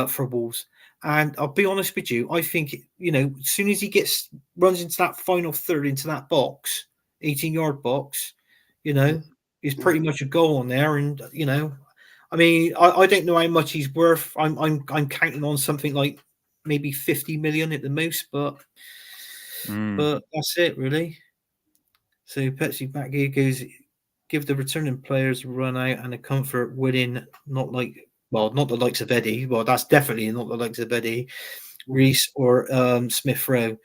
for Wolves. And I'll be honest with you, I think, as soon as he runs into that final third, into that box, 18-yard box, is pretty much a goal on there. And, I mean, I don't know how much he's worth. I'm counting on something like maybe 50 million at the most, but that's it, really. So Petsy back here goes, give the returning players a run out and a comfort winning, not the likes of Eddie. Well, that's definitely not the likes of Eddie, Reece or Smith Rowe,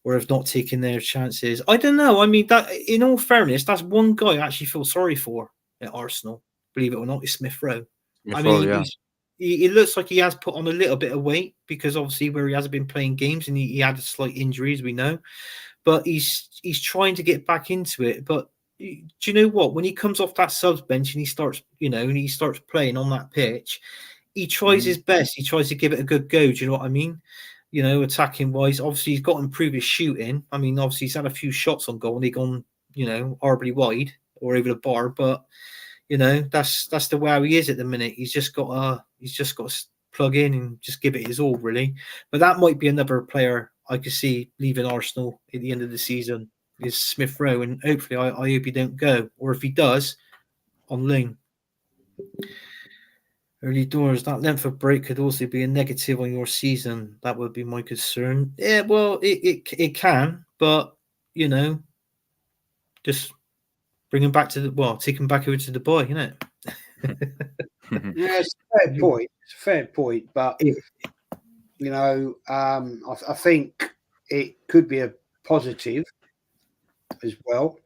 or have not taken their chances. I don't know. I mean, that in all fairness, that's one guy I actually feel sorry for at Arsenal. Believe it or not, is Smith Rowe. He looks like he has put on a little bit of weight because obviously where he hasn't been playing games and he had a slight injury, as we know. But he's trying to get back into it. But do you know what? When he comes off that subs bench and he starts playing on that pitch, he tries his best. He tries to give it a good go. Do you know what I mean? Attacking wise, obviously he's got to improve his shooting. I mean, obviously he's had a few shots on goal and they've gone, horribly wide or over the bar. But that's the way he is at the minute. He's just got to plug in and just give it his all, really. But that might be another player I could see leaving Arsenal at the end of the season is Smith Rowe, and hopefully I hope he don't go, or if he does, on loan. Early doors, that length of break could also be a negative on your season. That would be my concern. Yeah, well, it can, but just bring him back take him back over to Dubai, Yeah, it's a fair point. It's a fair point, but I think it could be a positive as well.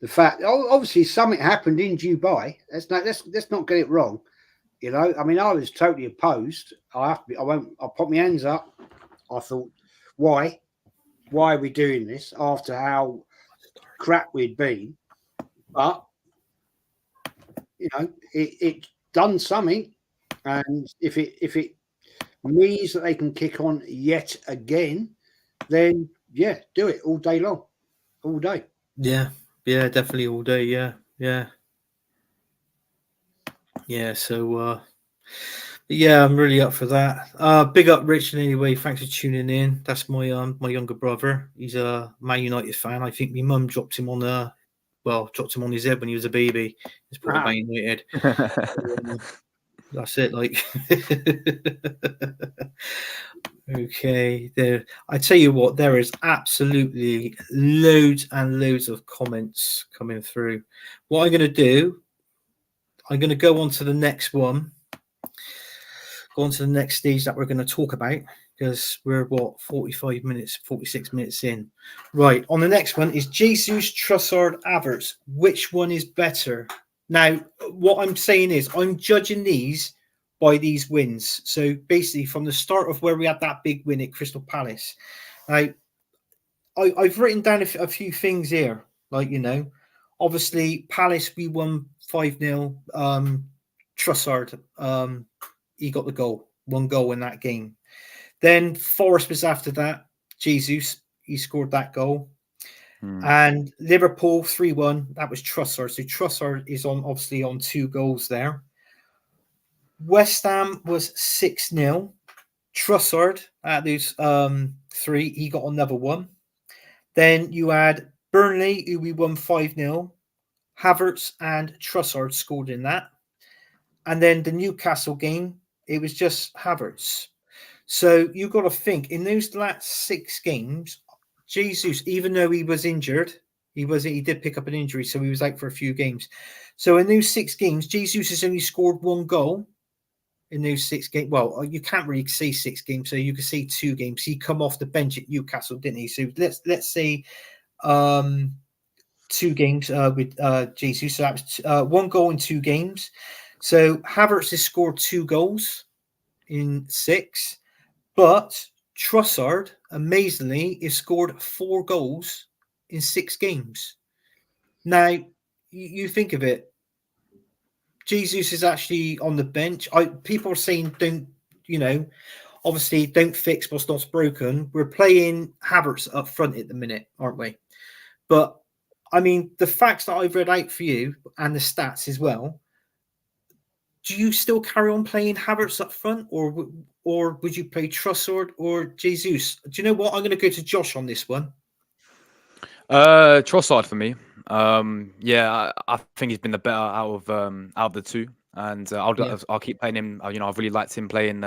the fact, obviously, something happened in Dubai. Let's not get it wrong. You know, I mean, I was totally opposed. I'll put my hands up. I thought, why are we doing this after how crap we'd been? But you know, it done something, and if it means that they can kick on yet again, then yeah, do it all day long, all day. Yeah, definitely all day. Yeah. So, yeah, I'm really up for that. Big up, Richard. Anyway, thanks for tuning in. That's my younger brother. He's a Man United fan. I think my mum dropped him on his head when he was a baby. He's brought Man United. That's it. Like, okay. There. I tell you what, there is absolutely loads and loads of comments coming through. What I'm going to do, I'm going to go on to the next one. Go on to the next stage that we're going to talk about, because we're 46 minutes in. Right, on the next one is Jesus, Trossard, Havertz. Which one is better? Now, what I'm saying is I'm judging these by these wins. So basically, from the start of where we had that big win at Crystal Palace. Now, I've written down a few things here. Like, you know, obviously, Palace, we won 5-0. Trossard, he got the goal, 1 goal in that game. Then Forest was after that. Jesus, he scored that goal. And Liverpool 3-1. That was Trossard. So Trossard is obviously on 2 goals there. West Ham was 6-0. Trossard at those 3, he got another one. Then you had Burnley, who we won 5-0. Havertz and Trossard scored in that. And then the Newcastle game, it was just Havertz. So you've got to think, in those last 6 games, Jesus, even though he was injured, he did pick up an injury, so he was out for a few games. So in those 6 games, Jesus has only scored 1 goal in those 6 games. Well, you can't really say 6 games, so you can say 2 games. He come off the bench at Newcastle, didn't he? So let's say 2 games with Jesus. So that was 1 goal in 2 games. So Havertz has scored 2 goals in 6. But Trossard, amazingly, has scored 4 goals in 6 games. Now, you think of it. Jesus is actually on the bench. People are saying, obviously don't fix what's not broken. We're playing Havertz up front at the minute, aren't we? But, I mean, the facts that I've read out for you and the stats as well, do you still carry on playing Havertz up front, or would you play Trossard or Jesus? Do you know what? I'm going to go to Josh on this one. Trossard for me. Yeah, I think he's been the better out of the 2, and I'll keep playing him. You know, I've really liked him playing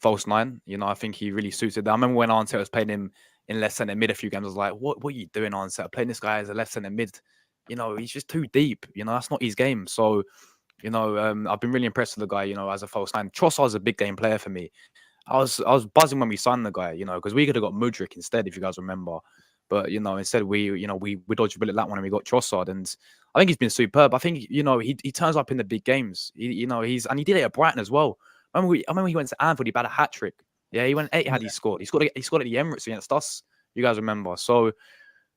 false 9. You know, I think he really suited that. I remember when Arteta was playing him in left centre mid a few games, I was like, what are you doing, Arteta? Playing this guy as a left centre mid? You know, he's just too deep. You know, that's not his game. So, you know, I've been really impressed with the guy, you know, as a false 9. Trossard's a big game player for me. I was buzzing when we signed the guy, you know, because we could have got Mudryk instead, if you guys remember. But, you know, instead we dodged a bullet that one and we got Trossard. And I think he's been superb. I think, you know, he turns up in the big games. He did it at Brighton as well. I remember he went to Anfield, he had a hat-trick. Yeah, he went 8 had he scored. He scored at the Emirates against us. You guys remember. So,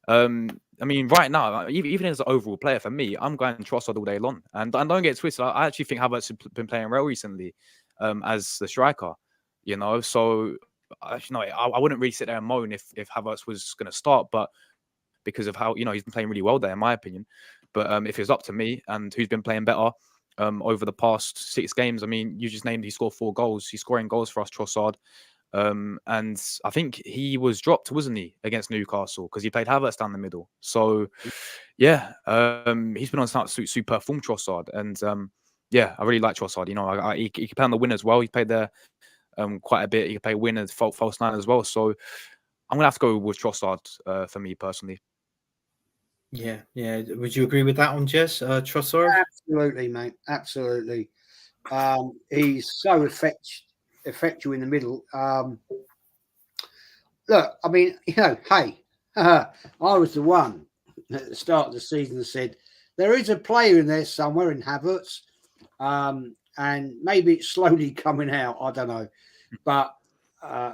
I mean, right now, even as an overall player, for me, I'm going Trossard all day long. And don't get twisted. I actually think Havertz has been playing well recently as the striker, you know. So, I wouldn't really sit there and moan if Havertz was going to start, but because of how, you know, he's been playing really well there, in my opinion. But if it's up to me and who's been playing better over the past 6 games, I mean, you just named he scored 4 goals. He's scoring goals for us, Trossard. And I think he was dropped, wasn't he, against Newcastle, because he played Havertz down the middle. So, yeah, he's been on super form, Trossard. And yeah, I really like Trossard. You know, he can play on the wing as well. He played there quite a bit. He can play wing and false 9 as well. So I'm gonna have to go with Trossard for me personally. Yeah. Would you agree with that one, Jess? Trossard? Absolutely, mate. Absolutely. He's so effectual in the middle. Look, I mean, you know, hey, I was the one at the start of the season and said there is a player in there somewhere in Havertz, and maybe it's slowly coming out. I don't know, but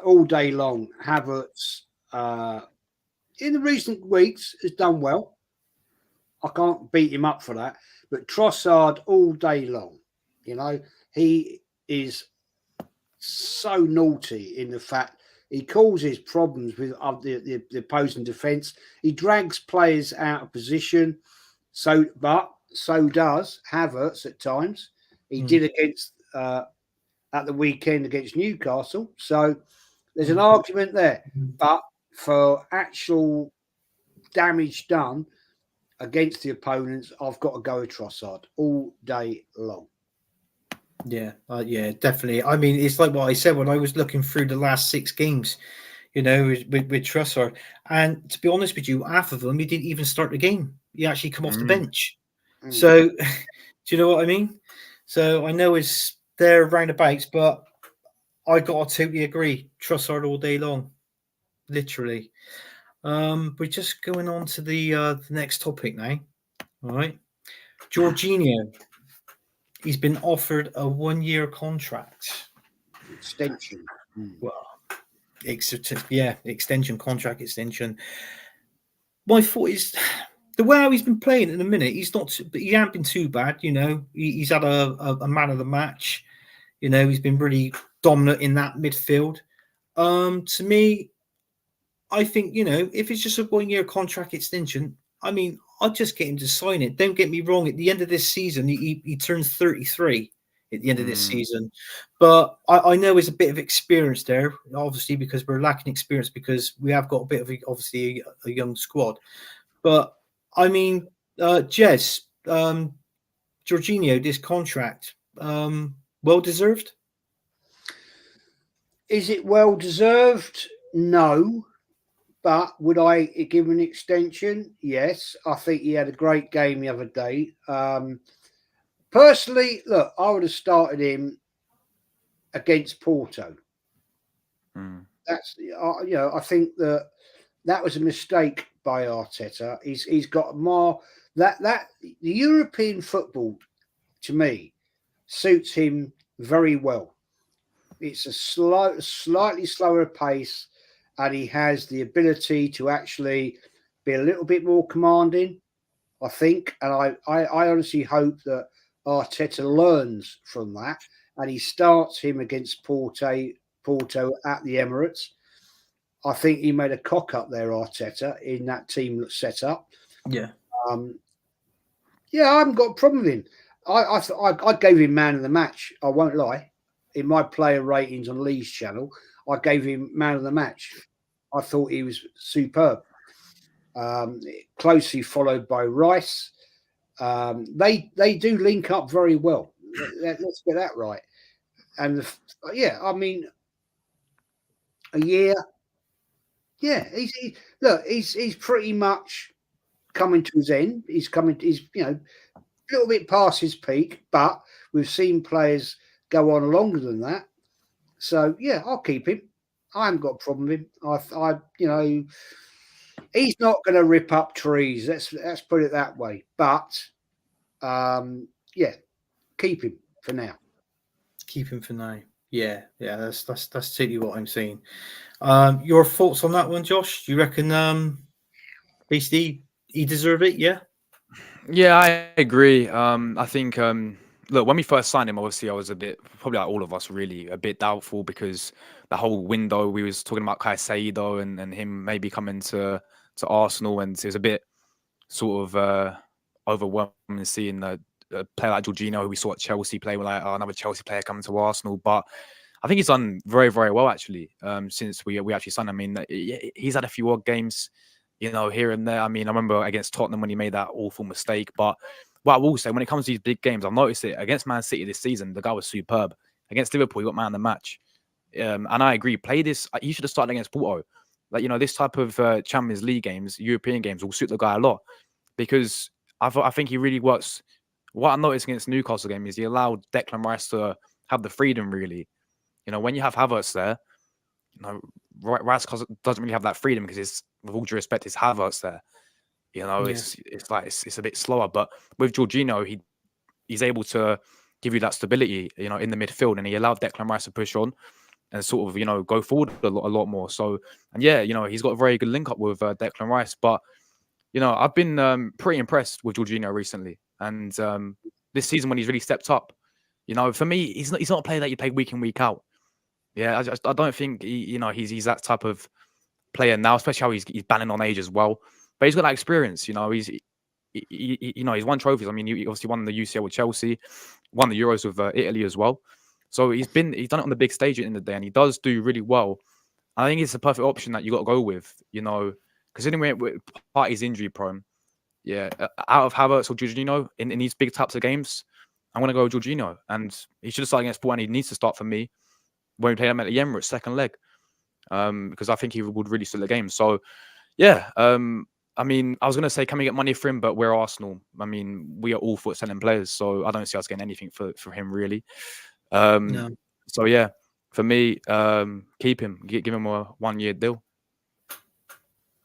all day long, Havertz in the recent weeks has done well. I can't beat him up for that, but Trossard all day long, he is so naughty in the fact he causes problems with the opposing defence. He drags players out of position. So does Havertz at times. He did against at the weekend against Newcastle. So there's an argument there. But for actual damage done against the opponents, I've got to go with Trossard all day long. Yeah, definitely. I mean, it's like what I said when I was looking through the last 6 games, with Trossard. And to be honest with you, half of them, he didn't even start the game. He actually come off the bench. So, do you know what I mean? So I know it's there roundabouts, but I got to totally agree. Trossard all day long, literally. We're just going on to the next topic now. All right, Jorginho. He's been offered a 1-year contract. Extension. Well, extension, contract extension. My thought is the way he's been playing in a minute. He hasn't been too bad. He's had a man of the match. He's been really dominant in that midfield. To me, I think if it's just a 1-year contract extension, I mean, I'll just get him to sign it. Don't get me wrong. At the end of this season, he turns 33 at the end of this season. But I know there's a bit of experience there, obviously, because we're lacking experience because we have got a bit of, obviously, a young squad. But, I mean, Jez, Jorginho, this contract, well-deserved? Is it well-deserved? No. But would I give him an extension? Yes. I think he had a great game the other day. Personally, look, I would have started him against Porto. That's I think that was a mistake by Arteta. He's got more that the European football to me suits him very well. It's a slightly slower pace. And he has the ability to actually be a little bit more commanding, I think. And I honestly hope that Arteta learns from that and he starts him against Porto at the Emirates. I think he made a cock up there, Arteta, in that team that's set up. Yeah. I haven't got a problem with him. I gave him man of the match. I won't lie. In my player ratings on Lee's channel, I gave him man of the match. I thought he was superb. Closely followed by Rice. They do link up very well. Let's get that right. And I mean, a year. Yeah, he's pretty much coming to his end. He's a little bit past his peak, but we've seen players go on longer than that. So yeah, I'll keep him. I haven't got a problem with him. He's not going to rip up trees. Let's put it that way. But keep him for now. Keep him for now. Yeah. That's totally what I'm saying. Your thoughts on that one, Josh? Do you reckon basically he deserve it? Yeah. Yeah, I agree. I think look, when we first signed him, obviously I was probably like all of us really, a bit doubtful because the whole window we was talking about Caicedo and him maybe coming to Arsenal, and it was a bit sort of overwhelming seeing a player like Jorginho, who we saw at Chelsea play. We're like, another Chelsea player coming to Arsenal. But I think he's done very, very well actually since we actually signed him. I mean, he's had a few odd games, here and there. I mean, I remember against Tottenham when he made that awful mistake. But what I will say, when it comes to these big games, I've noticed it against Man City this season. The guy was superb. Against Liverpool, he got man of the match. And I agree. Play this. He should have started against Porto. Like, this type of Champions League games, European games will suit the guy a lot because I think he really works. What I noticed against Newcastle game is he allowed Declan Rice to have the freedom, really. When you have Havertz there, Rice doesn't really have that freedom because with all due respect, it's Havertz there. You know, Yeah. it's like it's a bit slower. But with Jorginho, he's able to give you that stability, you know, in the midfield, and he allowed Declan Rice to push on and sort of, you know, go forward a lot more. So, and yeah, you know, he's got a very good link up with Declan Rice. But you know, I've been pretty impressed with Jorginho recently, and this season when he's really stepped up. You know, for me, he's not a player that you play week in, week out. Yeah, I don't think he's that type of player now, especially how he's banning on age as well. But he's got that experience. You know, he's won trophies. I mean, he obviously won the UCL with Chelsea, won the Euros with Italy as well. So he's done it on the big stage at the end of the day, and he does do really well. I think it's a perfect option that you got to go with. You know, considering Partey's injury prone, yeah, out of Havertz or Jorginho in these big types of games, I'm going to go with Jorginho. And he should have started against Sport, and he needs to start for me when we play him at the Emirates second leg, because I think he would really steal the game. So, yeah, I mean, I was going to say, can we get money for him? But we're Arsenal. I mean, we are all for selling players, so I don't see us getting anything for him, really. No. So, yeah, for me, keep him. Give him a 1 year deal.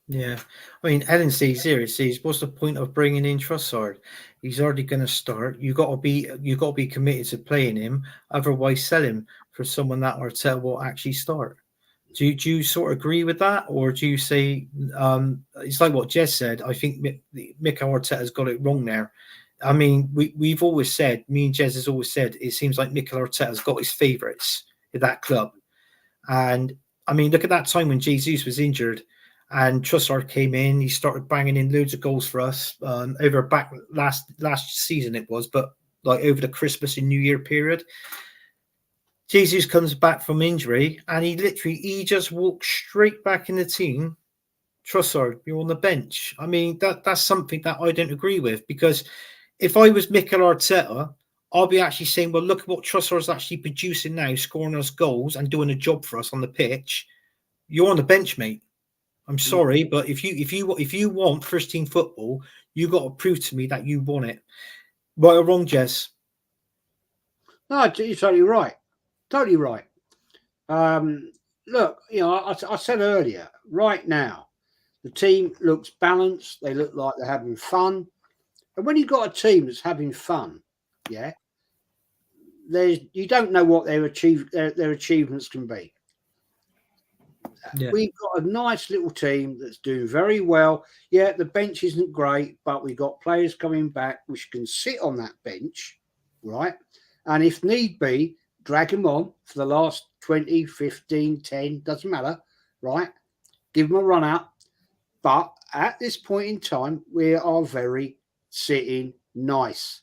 Yeah, I mean, Ellen says here. It says, "What's the point of bringing in Trossard? He's already going to start. You got to be committed to playing him. Otherwise, sell him for someone that Arteta will actually start." Do you sort of agree with that, or do you say it's like what Jez said? I think Mikel Arteta's got it wrong there. I mean, we've always said, me and Jez has always said, it seems like Mikel Arteta's got his favourites at that club. And I mean, look at that time when Jesus was injured and Trossard came in. He started banging in loads of goals for us over back last season it was, but like over the Christmas and New Year period. Jesus comes back from injury and he just walks straight back in the team. Trossard, you're on the bench. I mean, that's something that I don't agree with, because if I was Mikel Arteta, I'll be actually saying, well, look at what Trossard's actually producing now, scoring us goals and doing a job for us on the pitch. You're on the bench, mate. I'm sorry, but if you want first team football, you got to prove to me that you want it. Right or wrong, Jez? No, you're totally right. Totally right. Look, you know, I said earlier, right now, the team looks balanced. They look like they're having fun. And when you've got a team that's having fun, yeah, you don't know what their achievements can be. Yeah. We've got a nice little team that's doing very well. Yeah, the bench isn't great, but we've got players coming back which can sit on that bench, right? And if need be, drag them on for the last 20, 15, 10, doesn't matter, right? Give them a run out. But at this point in time, we are very sitting nice.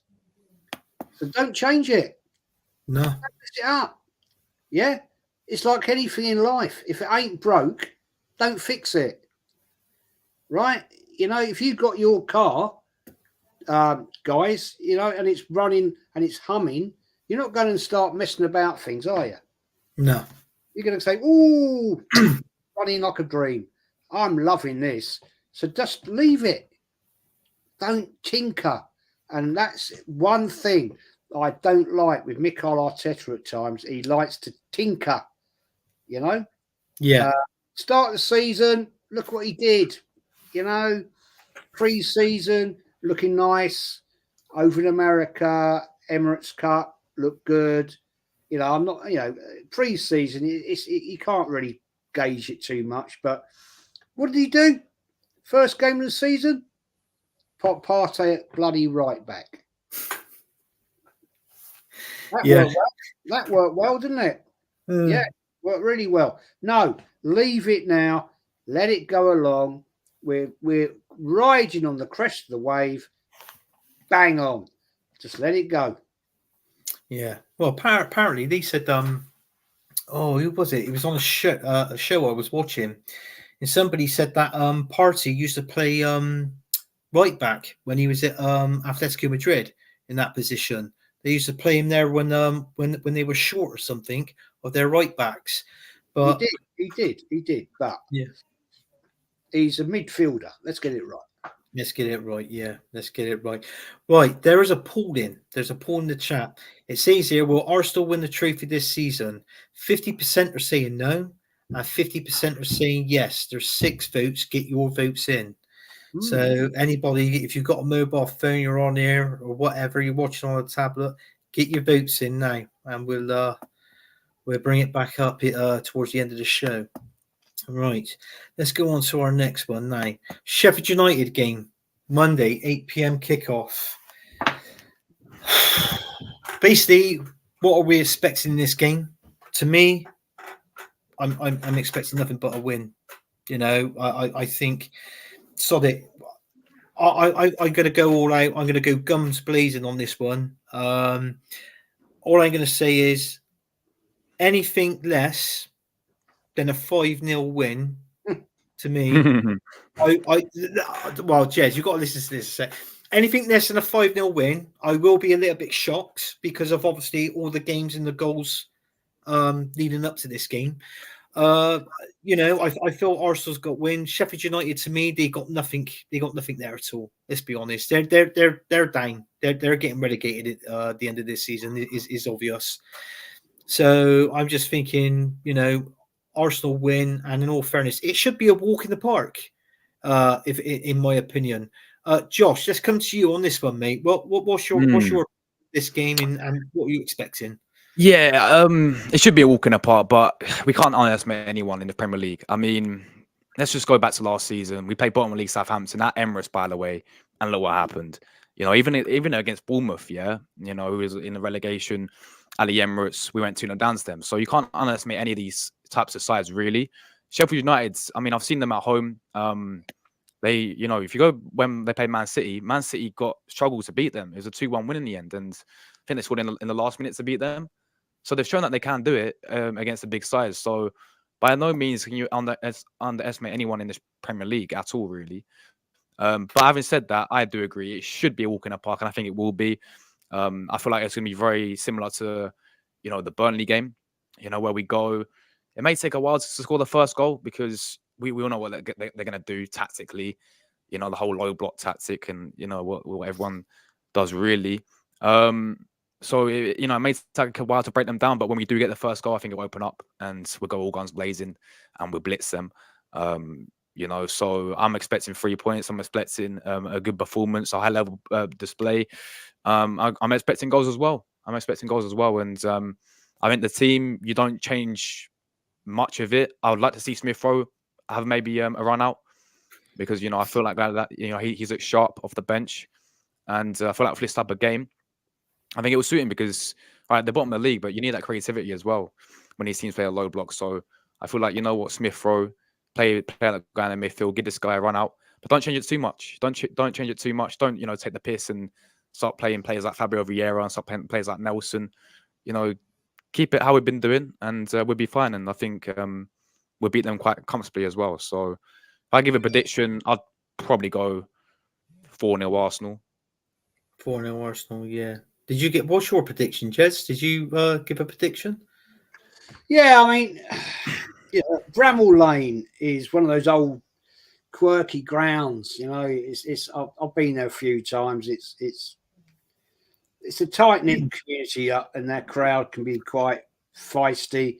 So don't change it. No. Don't mess it up. Yeah? It's like anything in life. If it ain't broke, don't fix it. Right? You know, if you've got your car, guys, you know, and it's running and it's humming, you're not going to start messing about things, are you? No. You're going to say, ooh, running like a dream. I'm loving this. So just leave it. Don't tinker. And that's one thing I don't like with Mikel Arteta at times. He likes to tinker, you know? Yeah. Start the season, look what he did, you know? Pre-season, looking nice. Over in America, Emirates Cup, look good. You know, I'm not, you know, pre-season, you can't really gauge it too much. But what did he do? First game of the season? Partey at bloody right back. That worked well, didn't it? Yeah, worked really well. No, leave it now. Let it go along. We're riding on the crest of the wave. Bang on. Just let it go. Yeah. Well, apparently they said, who was it? It was on a show I was watching, and somebody said that Partey used to play right back when he was at Atletico Madrid in that position. They used to play him there when they were short or something of their right backs. But he did. But yeah, he's a midfielder. Let's get it right. Let's get it right. Yeah, let's get it right. Right, there is a poll in. There's a poll in the chat. It says here, will Arsenal win the trophy this season? 50% are saying no, and 50% are saying yes. There's 6 votes. Get your votes in. So anybody, if you've got a mobile phone, you're on here or whatever, you're watching on a tablet, get your votes in now, and we'll bring it back up towards the end of the show. Right, let's go on to our next one now. Sheffield United game, Monday, 8 p.m. kickoff. Basically, what are we expecting in this game? To me, I'm expecting nothing but a win. You know, I think sod it. I'm going to go all out. I'm going to go guns blazing on this one. All I'm going to say is anything less than a 5-0 win to me. Well, Jez, you've got to listen to this. Anything less than a 5-0 win, I will be a little bit shocked because of obviously all the games and the goals leading up to this game. You know, I feel Arsenal's got win. Sheffield United, to me, they got nothing. They got nothing there at all. Let's be honest. They're down. They're getting relegated at the end of this season. Is obvious. So I'm just thinking, you know, Arsenal win, and in all fairness, it should be a walk in the park. If in my opinion, Josh, let's come to you on this one, mate. What's your this game and what are you expecting? Yeah, it should be a walk in the park, but we can't underestimate anyone in the Premier League. I mean, let's just go back to last season. We played bottom of league Southampton at Emirates, by the way, and look what happened. You know, even against Bournemouth, yeah, you know, who was in the relegation at the Emirates, we went 2-0 down to them. So you can't underestimate any of these types of sides, really. Sheffield United, I mean, I've seen them at home. They, you know, if you go when they played Man City got struggled to beat them. It was a 2-1 win in the end, and I think they scored in the last minute to beat them. So they've shown that they can do it against the big sides. So by no means can you underestimate anyone in this Premier League at all, really. But having said that, I do agree it should be a walk in the park, and I think it will be. I feel like it's going to be very similar to, you know, the Burnley game. You know, where we go. It may take a while to score the first goal because we all know what they're going to do tactically. You know, the whole low block tactic, and you know what everyone does really. So, you know, it may take a while to break them down, but when we do get the first goal, I think it'll open up and we'll go all guns blazing and we'll blitz them. You know, so I'm expecting 3 points. I'm expecting a good performance, a high level display. I'm expecting goals as well. And I think the team, you don't change much of it. I would like to see Smith Rowe have maybe a run out because, you know, I feel like that you know, he's looked sharp off the bench. And I feel like for this type of game, I think it will suit him because, all right, the bottom of the league, but you need that creativity as well when these teams play a low block. So I feel like, you know what, Smith Rowe, play that guy in the midfield, give this guy a run out, but don't change it too much. Don't change it too much. Don't, you know, take the piss and start playing players like Fabio Vieira and start playing players like Nelson. You know, keep it how we've been doing, and we'll be fine. And I think we'll beat them quite comfortably as well. So if I give a prediction, I'd probably go 4-0 Arsenal. 4-0 Arsenal, yeah. Did you get, what's your prediction, Jez? Did you give a prediction? Yeah, I mean, yeah, Bramall Lane is one of those old quirky grounds. You know, I've been there a few times. It's a tight knit community, and that crowd can be quite feisty.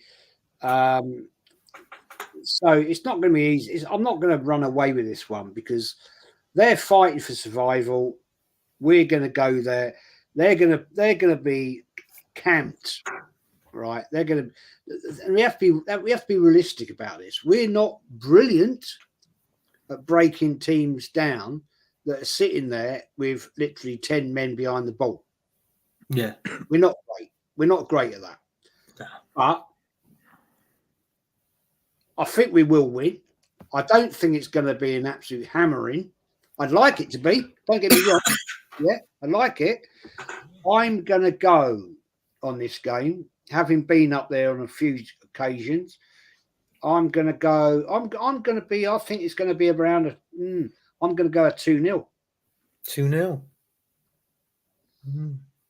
So it's not going to be easy. I'm not going to run away with this one because they're fighting for survival. We're going to go there. They're going to be camped, right? They're going to, and we have to be realistic about this. We're not brilliant at breaking teams down that are sitting there with literally 10 men behind the ball. Yeah, we're not great. We're not great at that. No. But I think we will win. I don't think it's going to be an absolute hammering. I'd like it to be. Don't get me wrong. Yeah, I like it. I'm going to go on this game, having been up there on a few occasions. I'm going to go. I'm going to be. I think it's going to be around. I'm going to go a 2-0. 2-0.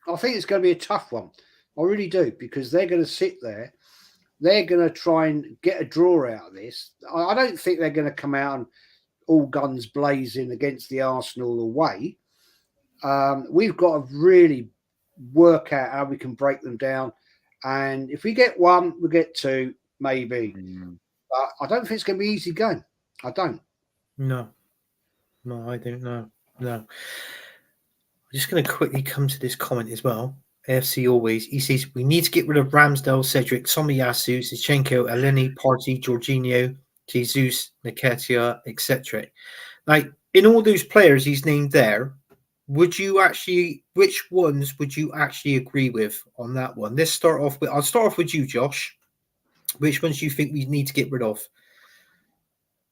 I think it's going to be a tough one. I really do, because they're going to sit there. They're going to try and get a draw out of this. I don't think they're going to come out and all guns blazing against the Arsenal away. We've got to really work out how we can break them down. And if we get one, we get two, maybe. But I don't think it's going to be easy going. I don't. No. No, I don't know. No. I'm just going to quickly come to this comment as well. AFC always. He says, we need to get rid of Ramsdale, Cedric, Tomiyasu, Zinchenko, Eleni, Partey, Jorginho, Jesus, Nketiah, etc. Like, in all those players he's named there, which ones would you actually agree with on that one? I'll start off with you, Josh. Which ones do you think we need to get rid of?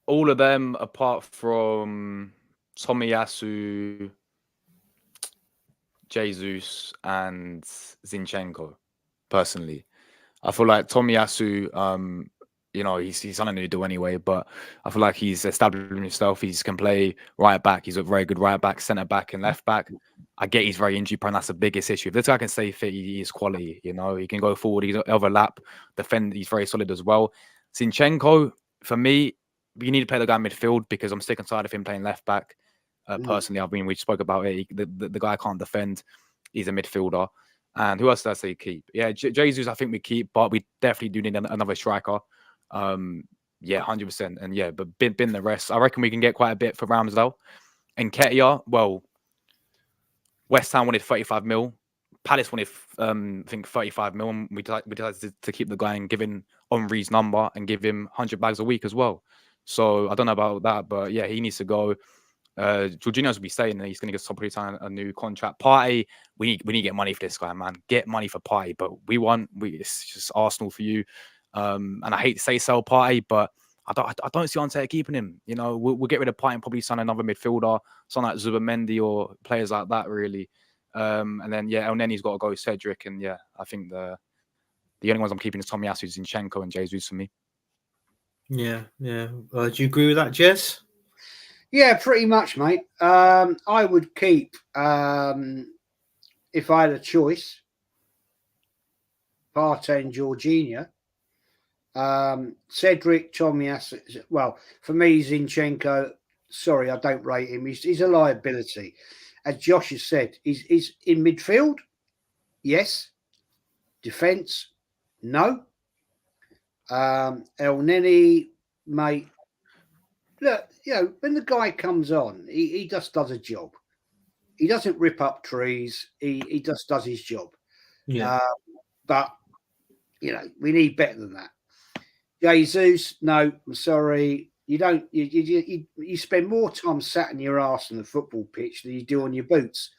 All of them apart from Tomiyasu, Jesus, and Zinchenko, personally. I feel like Tomiyasu, he's something to do anyway, but I feel like he's established himself. He can play right back. He's a very good right back, centre back, and left back. I get he's very injury prone. That's the biggest issue. If this guy can stay fit, he is quality. He can go forward. He's overlap, defend. He's very solid as well. Zinchenko, for me, we need to play the guy midfield because I'm sick and tired of him playing left back. Personally, we spoke about it. The guy can't defend. He's a midfielder. And who else did I say keep? Yeah, Jesus, I think we keep, but we definitely do need another striker. 100%. And yeah, but bin the rest. I reckon we can get quite a bit for Ramsdale. And Nketiah, well, West Ham wanted 35 mil. Palace wanted, I think, 35 mil. And we decided to keep the guy and give him Henry's number and give him 100 bags a week as well. So I don't know about that, but yeah, he needs to go. Jorginho's will be staying, and he's going to get probably sign a new contract. Partey, we need to get money for this guy, man. Get money for Partey, but it's just Arsenal for you. And I hate to say sell Partey, but I don't see Arteta keeping him. We'll get rid of Partey and probably sign another midfielder, someone like Zubamendi or players like that, really. And then El Nenny's got to go, Cedric, and yeah, I think the only ones I'm keeping is Tomiyasu, Zinchenko, and Jesus for me. Yeah. Do you agree with that, Jess? Yeah, pretty much, mate. I would keep, if I had a choice, Partey and Jorginho. Cedric, Tomiyasu. Well, for me, Zinchenko, sorry, I don't rate him. He's a liability. As Josh has said, he's in midfield, yes. Defence, no. El Neni, mate. Look, when the guy comes on, he just does a job. He doesn't rip up trees. He just does his job. Yeah. But, we need better than that. Jesus, no, I'm sorry. You don't. You spend more time sat in your arse on the football pitch than you do on your boots.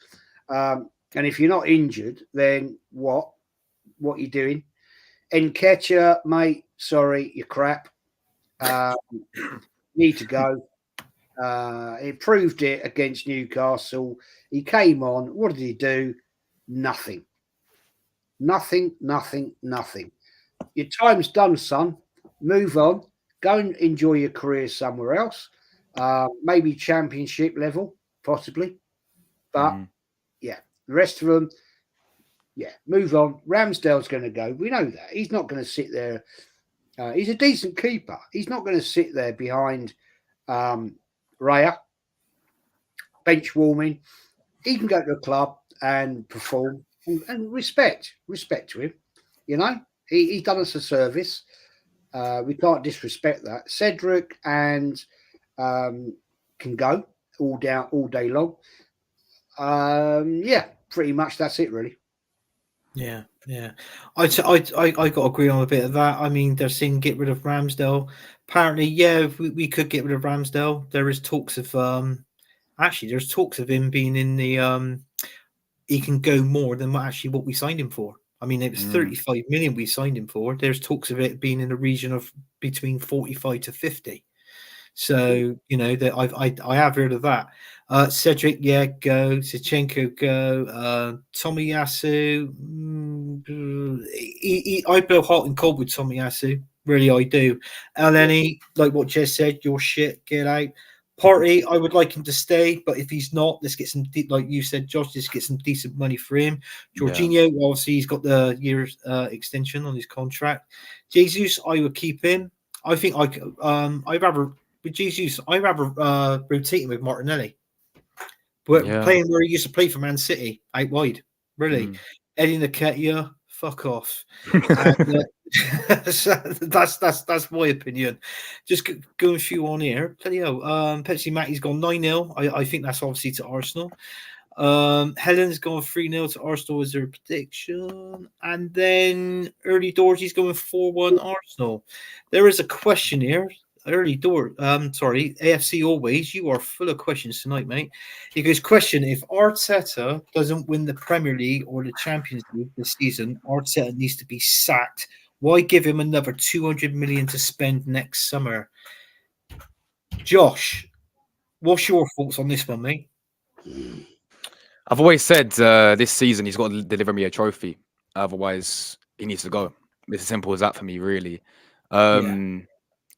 And if you're not injured, then what? What are you doing? Nketiah, mate, sorry, you're crap. Need to go. He proved it against Newcastle. He came on. What did he do? Nothing. Nothing. Your time's done, son. Move on. Go and enjoy your career somewhere else. Maybe championship level, possibly. But, yeah, the rest of them, yeah, move on. Ramsdale's going to go. We know that. He's not going to sit there. He's a decent keeper. He's not going to sit there behind Raya, bench warming. He can go to a club and perform and respect to him. He's done us a service. We can't disrespect that. Cedric and can go all day long. Yeah, pretty much that's it, really. Yeah. I got to agree on a bit of that. I mean, they're saying get rid of Ramsdale. Apparently, yeah, we could get rid of Ramsdale. There is talks of there's talks of him being in the he can go more than what we signed him for. I mean, it was 35 million we signed him for. There's talks of it being in the region of between 45 to 50. So, that I have heard of that. Cedric, yeah, go. Zinchenko, go. Tomiyasu, I blow hot and cold with Tomiyasu. Really, I do. Eleni, like what Jess said, your shit, get out. Partey, I would like him to stay, but if he's not, let's get some, like you said, Josh, let's get some decent money for him. Jorginho, obviously, he's got the year's extension on his contract. Jesus, I would keep him. I think I'd rather with Jesus, I'd rather rotate him with Martinelli. But playing where he used to play for Man City, out wide, really. Eddie Nketiah, fuck off. And, that's my opinion. Just going through on here. Bloody hell. Pepsi Matty's gone 9-0. I think that's obviously to Arsenal. Helen's gone 3-0 to Arsenal as their prediction. And then Early Dorsey's going 4-1 Arsenal. There is a question here. Sorry, AFC Always. You are full of questions tonight, mate. He goes, question: if Arteta doesn't win the Premier League or the Champions League this season, Arteta needs to be sacked. Why give him another 200 million to spend next summer? Josh, what's your thoughts on this one, mate? I've always said this season he's got to deliver me a trophy. Otherwise, he needs to go. It's as simple as that for me, really.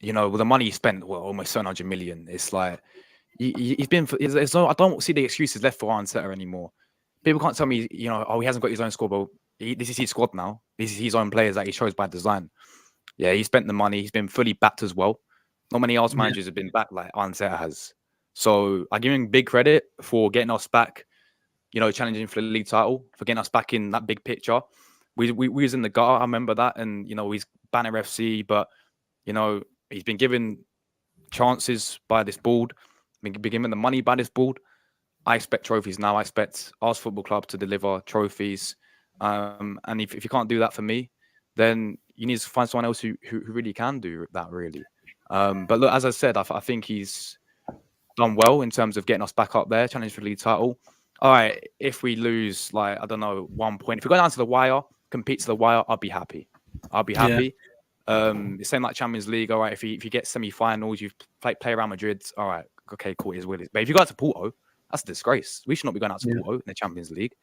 You know, with the money he spent, almost 700 million. It's like he's been. I don't see the excuses left for Arteta anymore. People can't tell me, you know, he hasn't got his own squad. But this is his squad now. This is his own players that he chose by design. Yeah, he spent the money. He's been fully backed as well. Not many else managers have been backed like Arteta has. So I give him big credit for getting us back. You know, challenging for the league title, for getting us back in that big picture. We was in the gutter. I remember that, and you know, he's Banner FC, but you know. He's been given chances by this board, been given the money by this board. I expect trophies now. I expect Arsenal Football Club to deliver trophies. And if you can't do that for me, then you need to find someone else who really can do that, really. But look, as I said, I think he's done well in terms of getting us back up there, challenge for the league title. All right, if we lose, like, I don't know, 1 point. If we go down to the wire, compete to the wire, I'll be happy. Yeah. The same like Champions League. All right, if you get semi-finals, you play Real Madrid. All right, okay, cool. It is what it is. But if you go out to Porto, that's a disgrace. We should not be going out to Porto in the Champions League.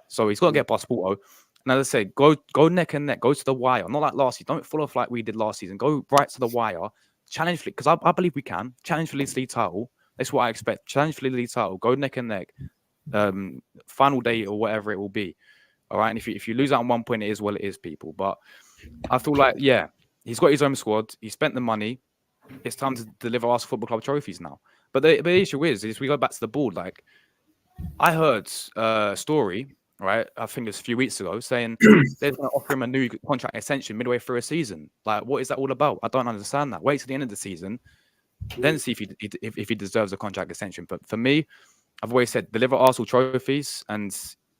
So he's got to get past Porto. And as I say, go neck and neck, go to the wire. Not like last season. Don't fall off like we did last season. Go right to the wire. Challenge for, because I believe we can challenge for the league title. That's what I expect. Challenge for the league title. Go neck and neck. Final day or whatever it will be. All right. And if you lose out on 1 point, it is what it is, people. But I feel like, yeah. He's got his own squad. He spent the money. It's time to deliver Arsenal Football Club trophies now. But the issue is we go back to the board. Like, I heard a story, right? I think it was a few weeks ago, saying they're going to offer him a new contract extension midway through a season. Like, what is that all about? I don't understand that. Wait till the end of the season, then see if he deserves a contract extension. But for me, I've always said deliver Arsenal trophies, and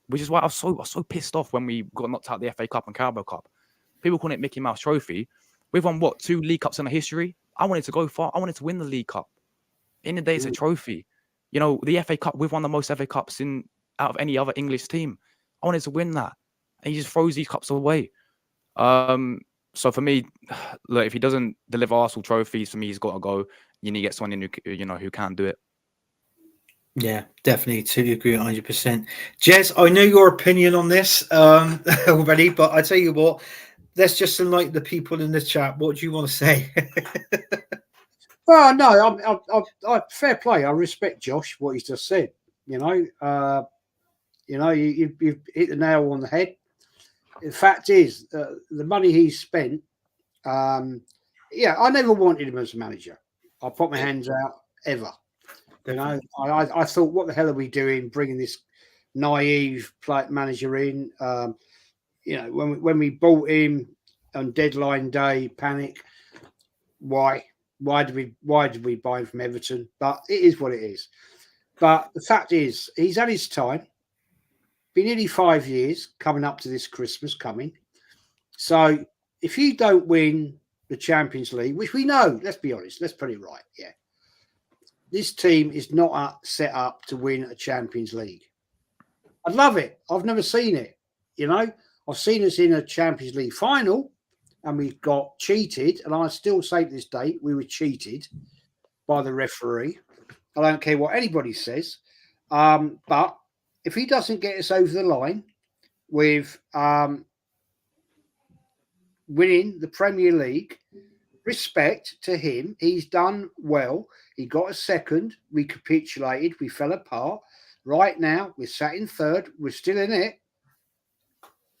which is why I was so pissed off when we got knocked out the FA Cup and Carabao Cup. People call it Mickey Mouse Trophy. We've won, 2 League Cups in our history? I wanted to go far. I wanted to win the League Cup. In the day, it's a trophy. You know, the FA Cup, we've won the most FA Cups out of any other English team. I wanted to win that. And he just throws these cups away. So for me, look, if he doesn't deliver Arsenal trophies, for me, he's got to go. You need to get someone in who can do it. Yeah, definitely. Totally agree 100%. Jez, I know your opinion on this already, but I tell you what, let's just enlighten the people in the chat. What do you want to say? Well, no, I fair play. I respect Josh what he's just said. You've hit the nail on the head. The fact is, the money he's spent. I never wanted him as a manager. I put my hands out ever. I thought, what the hell are we doing, bringing this naive manager in? When we bought him on deadline day, panic. Why did we buy him from Everton? But it is what it is. But the fact is, he's had his time. Been nearly 5 years coming up to this Christmas coming. So if you don't win the Champions League, which we know, let's be honest, let's put it right, yeah. This team is not set up to win a Champions League. I'd love it. I've never seen it. I've seen us in a Champions League final and we got cheated. And I still say to this day, we were cheated by the referee. I don't care what anybody says. But if he doesn't get us over the line with winning the Premier League, respect to him. He's done well. He got a second. We capitulated. We fell apart. Right now, we're sat in third. We're still in it.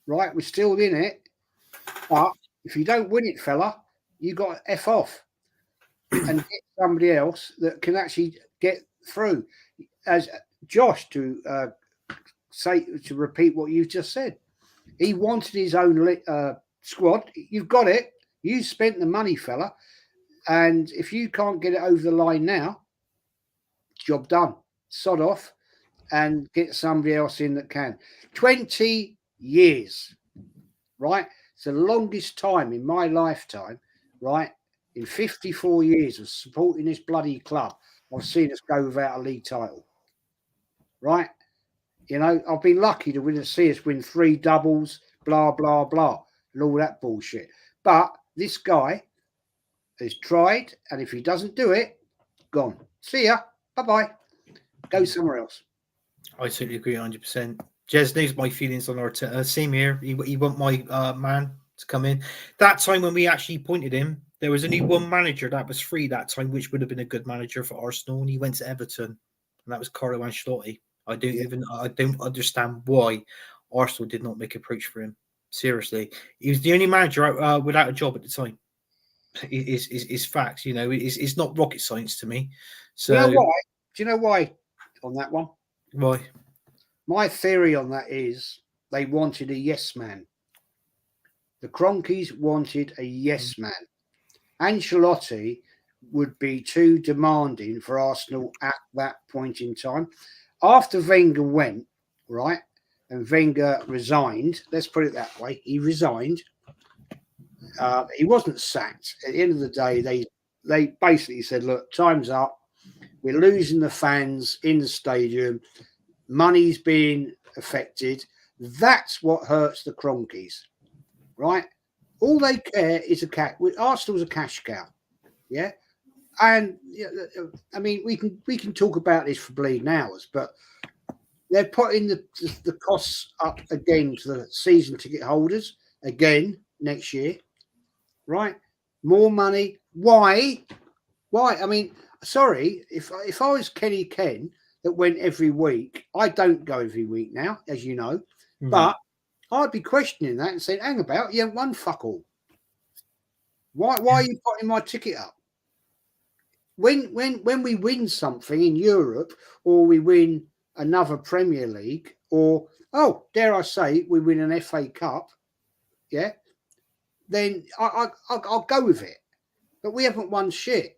Right? We're still in it. But if you don't win it, fella, you got to F off and get somebody else that can actually get through. As Josh, to repeat what you've just said, He wanted his own squad. You've got it. You spent the money, fella. And if you can't get it over the line now, job done. Sod off and get somebody else in that can. 20 years, right? It's the longest time in my lifetime, right? In 54 years of supporting this bloody club, I've seen us go without a league title, right? You know, I've been lucky to see us win 3 doubles, blah, blah, blah, and all that bullshit. But this guy has tried, and if he doesn't do it, gone. See ya. Bye-bye. Go somewhere else. I totally agree 100%. Jez knows my feelings on Arteta. Same here. He want my man to come in. That time when we actually appointed him, there was only one manager that was free that time, which would have been a good manager for Arsenal, and he went to Everton, and that was Carlo Ancelotti. I don't understand why Arsenal did not make a approach for him. Seriously, he was the only manager without a job at the time. Is facts, you know. It's not rocket science to me. So, you know why? Do you know why on that one? Why? My theory on that is they wanted a yes man. The Cronkies wanted a yes man. Ancelotti would be too demanding for Arsenal at that point in time. After Wenger went, right, and Wenger resigned, let's put it that way, he resigned. He wasn't sacked. At the end of the day, they basically said, look, time's up. We're losing the fans in the stadium. Money's being affected. That's what hurts the Cronkies, right? All they care is a cash. Arsenal's a cash cow, yeah. And I mean, we can talk about this for bleeding hours, but they're putting the costs up again to the season ticket holders again next year, right? More money. Why? I mean, sorry, if I was Kenny Ken that went every week, I don't go every week now, as you know, but I'd be questioning that and saying, hang about, you haven't won fuck all. Why are you putting my ticket up? When we win something in Europe, or we win another Premier League, or dare I say, we win an FA Cup, yeah, then I'll go with it. But we haven't won shit.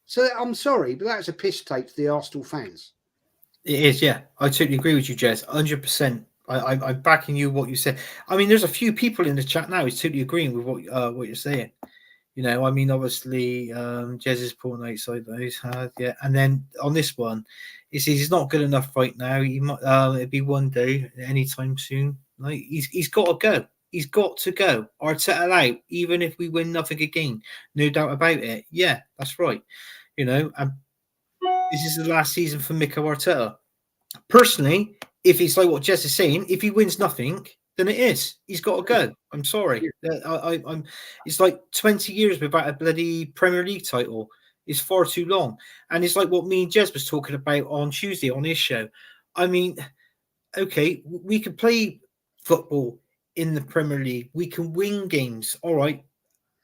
So I'm sorry, but that's a piss take to the Arsenal fans. It is, yeah. I totally agree with you, Jez. 100%. I'm backing you what you said. I mean, there's a few people in the chat now who's totally agreeing with what you're saying. You know, I mean, obviously, Jez is pulling outside those. Yeah, and then on this one, he says he's not good enough right now. He might it'd be one day, anytime soon. Like he's got to go. He's got to go. Arteta out, even if we win nothing again, no doubt about it. Yeah, that's right. You know, and this is the last season for Mikel Arteta. Personally, if it's like what Jess is saying, if he wins nothing, then it is. He's got to go. I'm sorry. I'm. It's like 20 years without a bloody Premier League title. It's far too long. And it's like what me and Jez was talking about on Tuesday on his show. I mean, okay, we can play football in the Premier League. We can win games. All right.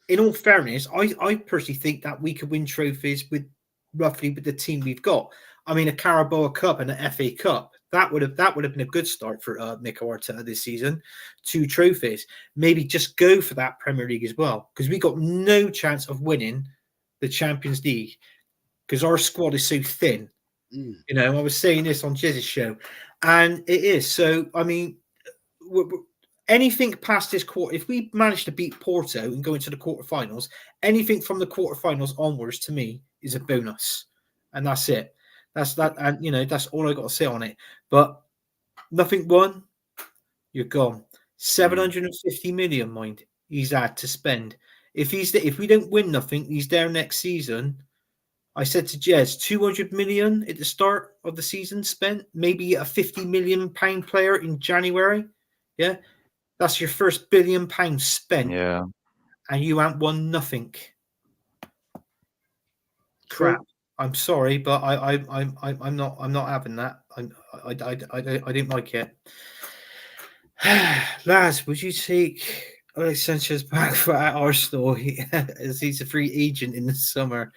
In all fairness, I personally think that we could win trophies with the team we've got. I mean, a Carabao Cup and an FA Cup. That would have been a good start for Mikel Arteta this season. 2 trophies. Maybe just go for that Premier League as well, because we got no chance of winning the Champions League because our squad is so thin. You know, I was saying this on Jez's show, and it is. So, I mean, anything past this quarter, if we manage to beat Porto and go into the quarterfinals, anything from the quarterfinals onwards to me is a bonus, and that's it. That's that, and you know that's all I got to say on it. But nothing won, you're gone. 750 million, mind, he's had to spend. If we don't win nothing, he's there next season. I said to Jez, 200 million at the start of the season spent, maybe a 50 million pound player in January. Yeah, that's your first £1 billion spent. Yeah, and you ain't won nothing. Crap. I'm sorry, but I'm not having that. I didn't like it. Lads, would you take Alex Sanchez back for at Arsenal as he's a free agent in the summer?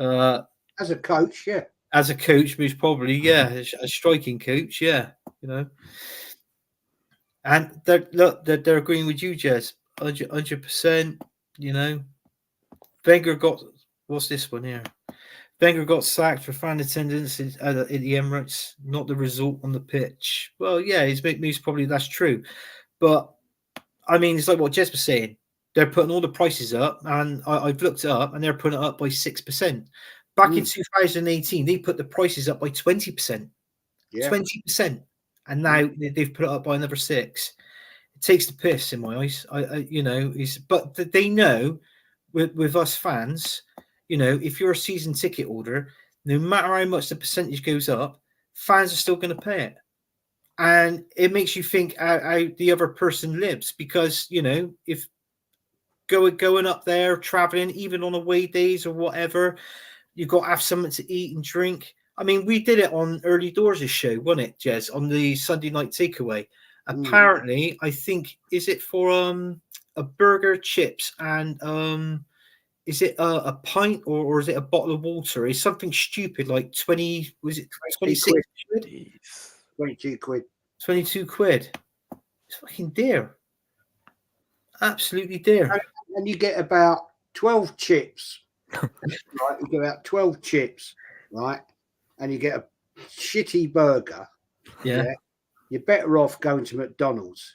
As a coach, yeah. As a coach, most probably, yeah. A striking coach, yeah. You know. And they're agreeing with you, Jez, 100%. You know, Wenger got what's this one here? Wenger got sacked for fan attendance in the Emirates, not the result on the pitch. Well, yeah, his moves probably that's true, but I mean, it's like what Jez was saying. They're putting all the prices up, and I've looked it up, and they're putting it up by 6%. Back in 2018, they put the prices up by 20%. 20%, and now they've put it up by another 6. It takes the piss in my eyes. But they know with us fans, you know, if you're a season ticket holder, no matter how much the percentage goes up, fans are still going to pay it. And it makes you think how the other person lives, because, you know, if going up there, traveling, even on away days or whatever, you've got to have something to eat and drink. I mean, we did it on Early Doors' show, wasn't it, Jez, on the Sunday night takeaway. Apparently, I think, is it for a burger, chips, and is it a pint or is it a bottle of water? It's something stupid like 20, was it 26 quid? 22 quid. 22 quid. It's fucking dear. Absolutely dear. And you get about 12 chips. Right? You get about 12 chips, right? And you get a shitty burger. Yeah. You're better off going to McDonald's,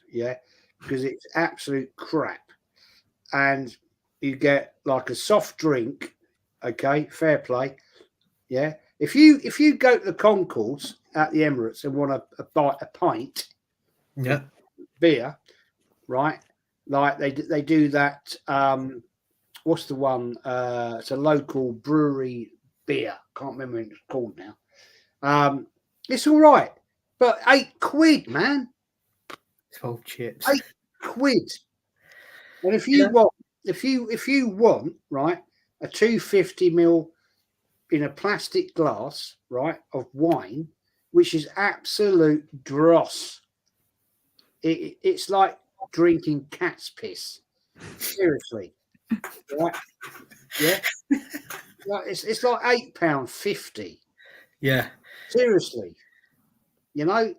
because it's absolute crap. And you get like a soft drink, okay, fair play, If you go to the concourse at the Emirates and want a pint, beer, right? Like they do that. What's the one? It's a local brewery beer. Can't remember what it's called now. It's all right, but 8 quid, man. 12 chips. 8 quid. And if you want, if you want, right, a 250ml in a plastic glass, right, of wine, which is absolute dross. It's like drinking cat's piss. Seriously. Right? Yeah. It's like £8.50. Yeah. Seriously. You know,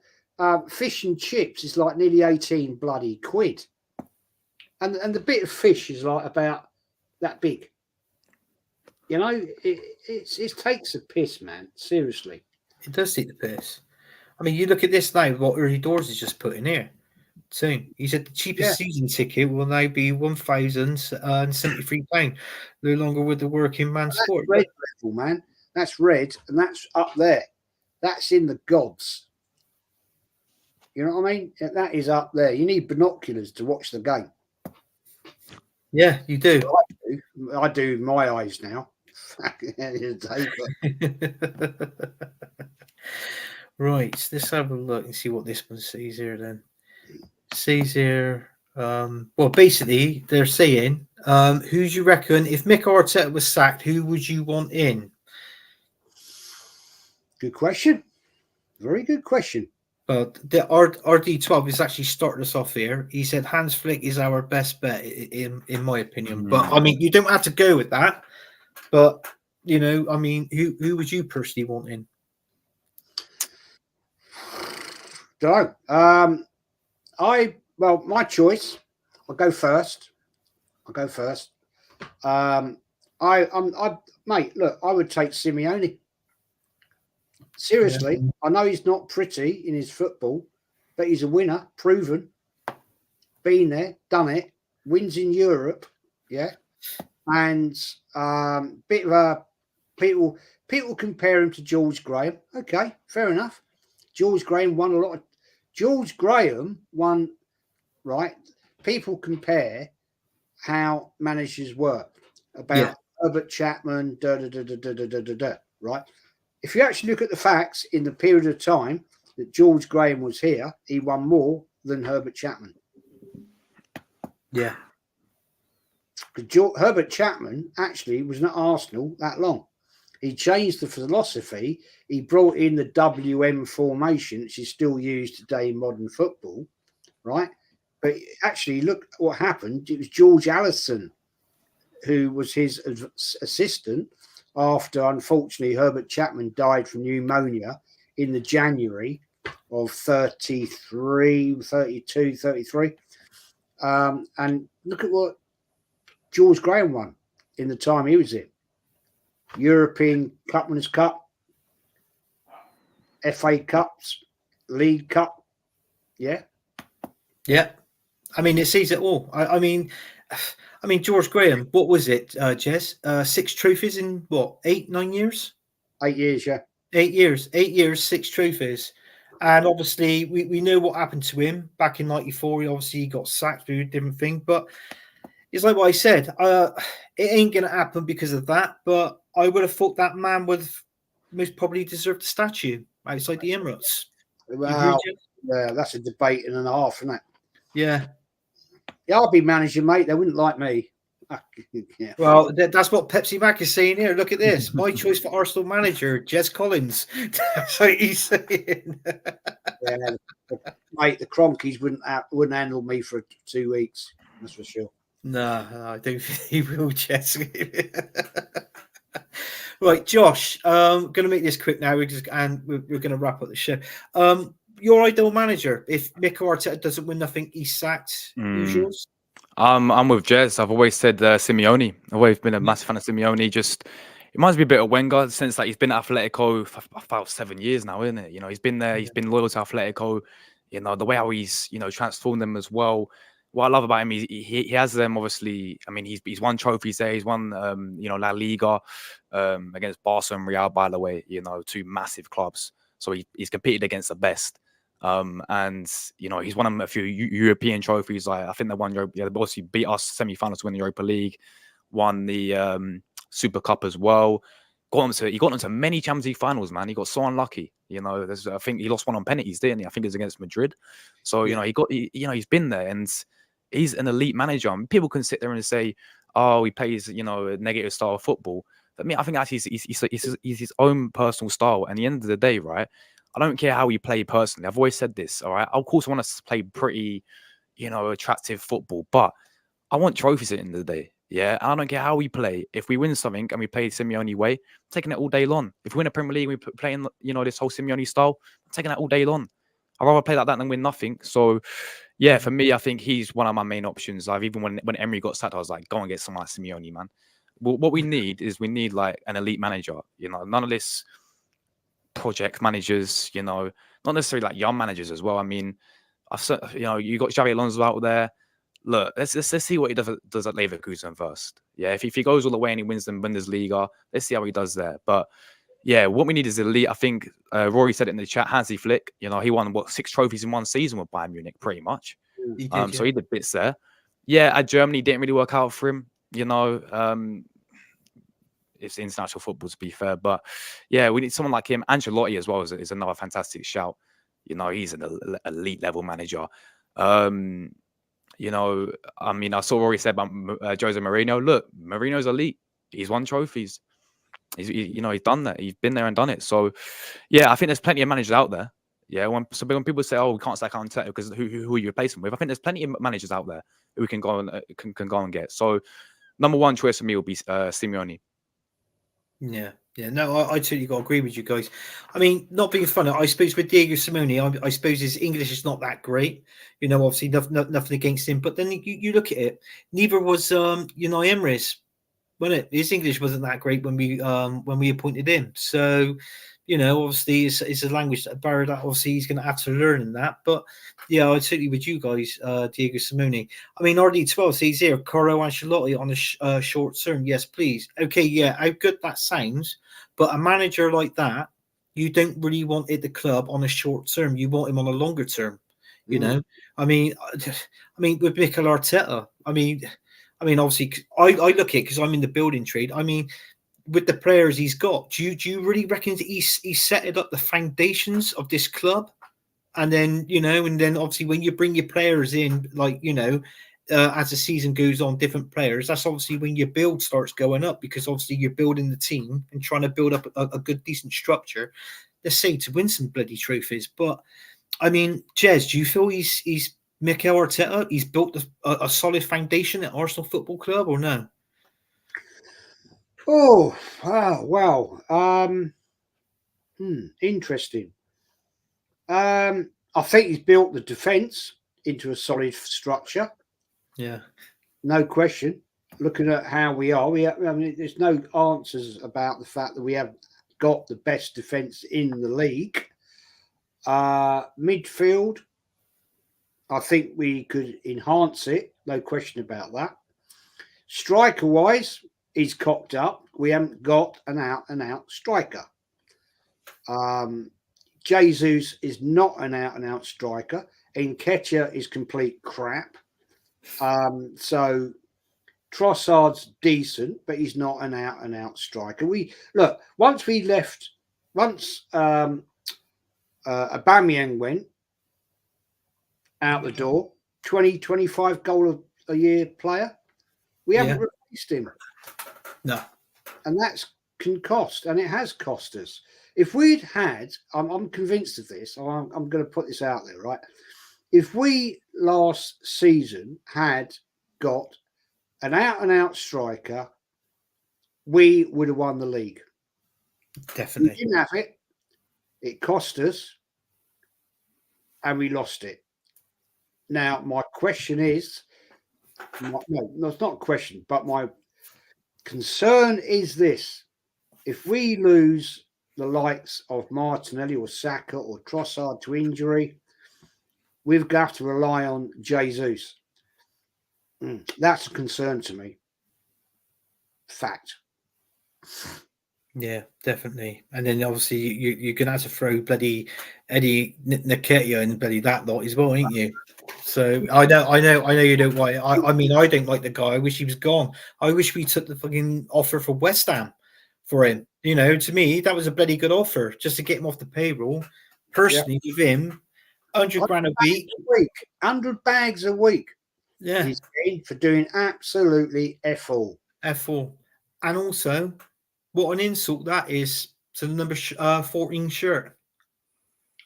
fish and chips is like nearly 18 bloody quid. And the bit of fish is like about that big. You know, it takes a piss, man. Seriously. It does take the piss. I mean, you look at this now, what Early Doors has just put in here. Soon. He said the cheapest season ticket will now be £1,073. No longer with the working man sport. Red level, man. That's red, and that's up there. That's in the gods. You know what I mean? That is up there. You need binoculars to watch the game. Yeah, you do. I do with my eyes now. Right, let's have a look and see what this one says here then. Says here, well, basically, they're saying, who do you reckon, if Mick Arteta was sacked, who would you want in? Good question. Very good question. Well, the RD12 is actually starting us off here. He said Hans Flick is our best bet, in my opinion. But I mean, you don't have to go with that. But you know, I mean, who would you personally want in? Don't. My choice. I'll go first. Mate, look, I would take Simeone. Seriously, I know he's not pretty in his football, but he's a winner, proven, been there, done it, wins in Europe, and bit of a people compare him to George Graham. Okay, fair enough. George Graham won a lot. George Graham won, right? People compare how managers work about Herbert Chapman, right? If you actually look at the facts, in the period of time that George Graham was here, he won more than Herbert Chapman. Yeah. Because Herbert Chapman actually was not Arsenal that long. He changed the philosophy. He brought in the WM formation, which is still used today in modern football, right? But actually, look what happened. It was George Allison who was his assistant after, unfortunately, Herbert Chapman died from pneumonia in the January of 33, 32, 33. And look at what George Graham won in the time he was in. European Cup Winners' Cup, FA Cups, League Cup. Yeah. Yeah. I mean, it sees it all. I mean, George Graham, what was it, Jez? 6 trophies in what, 8, 9 years? 8 years, yeah. 8 years, 6 trophies. And obviously, we know what happened to him back in '94. He obviously got sacked through a different thing. But it's like what I said. It ain't going to happen because of that. But I would have thought that man would most probably deserved a statue outside the Emirates. Well, yeah, that's a debate and a half, isn't it? Yeah. Yeah, I'll be managing, mate. They wouldn't like me. Yeah. Well, that's what Pepsi Mac is saying here. Look at this. My choice for Arsenal manager, Jez Collins. That's what he's saying. Yeah, mate, the Cronkies wouldn't handle me for 2 weeks. That's for sure. No, I don't think he will, Jez. Right, Josh. Going to make this quick now. We're going to wrap up the show. Your ideal manager, if Mikel Arteta doesn't win nothing, he's sacked. Who's yours? I'm with Jez. I've always said Simeone. I've always been a massive fan of Simeone. Just it reminds me a bit of Wenger, since like he's been at Atletico for about 7 years now, isn't it? You know, he's been there. He's been loyal to Atletico. You know, the way how he's transformed them as well. What I love about him is he has them obviously. I mean, he's won trophies there. He's won La Liga against Barca and Real, by the way. You know, 2 massive clubs. So he's competed against the best. And he's won a few European trophies. Like I think they won Europe. Yeah, they obviously beat us semi-finals to win the Europa League, won the Super Cup as well. He got into many Champions League finals, man. He got so unlucky. You know, I think he lost one on penalties, didn't he? I think it was against Madrid. So he's been there, and he's an elite manager. And people can sit there and say, "Oh, he plays a negative style of football." But I think actually he's his own personal style. And at the end of the day, right? I don't care how you play personally. I've always said this, all right? Of course, I want to play pretty, attractive football, but I want trophies at the end of the day. Yeah, I don't care how we play. If we win something and we play Simeone way, I'm taking it all day long. If we win a Premier League and we play in, this whole Simeone style, I'm taking that all day long. I'd rather play like that than win nothing. So, yeah, for me, I think he's one of my main options. I've even when Emery got sacked, I was like, go and get someone like Simeone, man. Well, what we need is like an elite manager. None of this project managers, not necessarily like young managers as well. I mean, you got Xabi Alonso out there. Look, let's see what he does at Leverkusen first. Yeah, if he goes all the way and he wins the Bundesliga, let's see how he does there. But yeah, what we need is elite. I think Rory said it in the chat. Hansi Flick, he won 6 trophies in one season with Bayern Munich, pretty much. He did, So he did bits there. Yeah, at Germany didn't really work out for him. It's international football, to be fair, but yeah, we need someone like him. Ancelotti as well is another fantastic shout. He's an elite level manager. I saw Rory said about Jose Mourinho. Look, Mourinho's elite. He's won trophies. He's done that. He's been there and done it. So yeah, I think there's plenty of managers out there. Yeah, when people say, "Oh, we can't sack Arteta because who are you replacing with?" I think there's plenty of managers out there who we can go and can go and get. So number one choice for me will be Simeone. Yeah. No, I totally got to agree with you guys. I mean, not being funny, I suppose with Diego Simeone, I suppose his English is not that great. Obviously nothing against him. But then you look at it, neither was Unai Emery's, wasn't it? His English wasn't that great when we appointed him. So, obviously it's a language barrier that obviously he's going to have to learn in that. But yeah, I'm totally with you guys, Diego Simeone. I mean, RD12 says here, Carlo Ancelotti on a short term. Yes, please. Okay, yeah, how good that sounds. But a manager like that, you don't really want at the club on a short term. You want him on a longer term. I mean, with Mikel Arteta, I mean, obviously, I look at it because I'm in the building trade. I mean, with the players he's got, do you really reckon that he's set up the foundations of this club? And then, and then obviously when you bring your players in, like, as the season goes on, different players, that's obviously when your build starts going up, because obviously you're building the team and trying to build up a good, decent structure, let's say, to win some bloody trophies. But, I mean, Jez, do you feel he's Mikel Arteta, he's built a solid foundation at Arsenal Football Club, or no? Oh, wow. Interesting. I think he's built the defence into a solid structure. Yeah. No question. Looking at how we are, I mean, there's no answers about the fact that we have got the best defence in the league. Midfield, I think we could enhance it. No question about that. Striker wise, he's cocked up. We haven't got an out and out striker. Jesus is not an out and out striker. Nketiah is complete crap. So Trossard's decent, but he's not an out and out striker. Once Aubameyang went out the door, 20-25 goal a year player, we haven't replaced him. No. And that can cost, and it has cost us. If we'd had, I'm convinced of this, I'm going to put this out there, right? If we last season had got an out-and-out striker, we would have won the league. Definitely. We didn't have it. It cost us, and we lost it. Now, my question is, no, it's not a question, but my concern is this. If we lose the likes of Martinelli or Saka or Trossard to injury, we've got to rely on Jesus. That's a concern to me. Fact. Yeah, definitely. And then obviously you're gonna have to throw bloody Eddie Nketiah and bloody that lot as well, ain't you? So I know you don't like. I mean, I don't like the guy. I wish he was gone. I wish we took the fucking offer for West Ham for him. You know, to me that was a bloody good offer just to get him off the payroll. Personally, with him, 100 grand a week, 100 bags a week. Yeah, he's getting for doing absolutely F all. And also, what an insult that is to the number 14 shirt.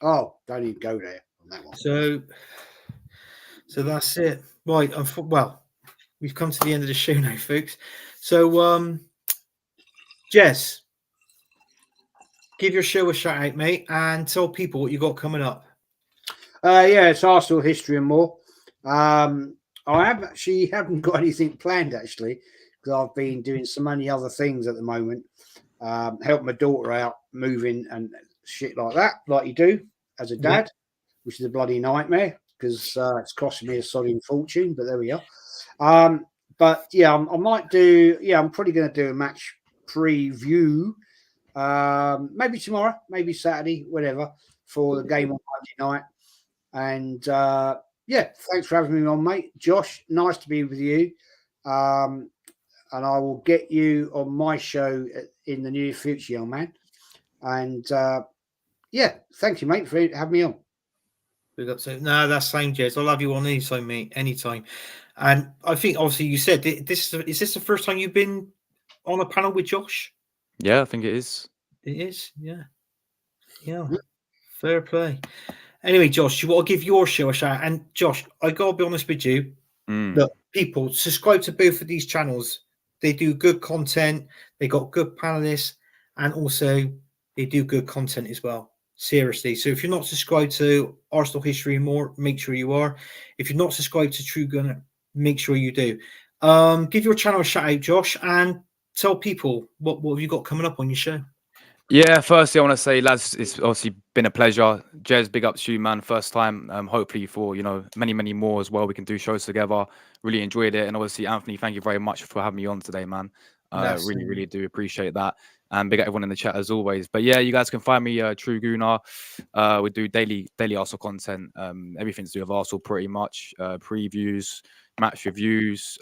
Oh, don't even go there on that one. So that's it. Right. Well, we've come to the end of the show now, folks. So, Jez, give your show a shout out, mate, and tell people what you got coming up. Yeah, it's Arsenal history and more. I haven't got anything planned actually, because I've been doing so many other things at the moment. Help my daughter out moving and shit like that, like you do as a dad, which is a bloody nightmare because it's costing me a solid fortune. But there we are. But yeah, I might do. Yeah, I'm probably going to do a match preview. Maybe tomorrow, maybe Saturday, whatever, for the game on Monday night. And yeah, thanks for having me on, mate. Josh, nice to be with you. And I will get you on my show in the near future, young man. And yeah, thank you, mate, for having me on. No, that's same, Jez. I'll have you on anytime, mate. Anytime. And I think, obviously, you said is this the first time you've been on a panel with Josh? Yeah, I think it is. It is, yeah. Fair play. Anyway, Josh, you want to give your show a shout. And Josh, I gotta be honest with you. Look, people, subscribe to both of these channels. They do good content. They got good panelists, and also they do good content as well. Seriously. So if you're not subscribed to Arsenal History and More, make sure you are. If you're not subscribed to True Gunner, make sure you do. Give your channel a shout out, Josh, and tell people what have you got coming up on your show. Yeah, firstly, I want to say, lads, it's obviously been a pleasure. Jez, big up to you, man. First time. Hopefully for, many, many more as well. We can do shows together. Really enjoyed it. And obviously, Anthony, thank you very much for having me on today, man. Really, really do appreciate that. And big up everyone in the chat as always. But yeah, you guys can find me, True Gooner. We do daily Arsenal content. Everything to do with Arsenal pretty much. Previews, match reviews,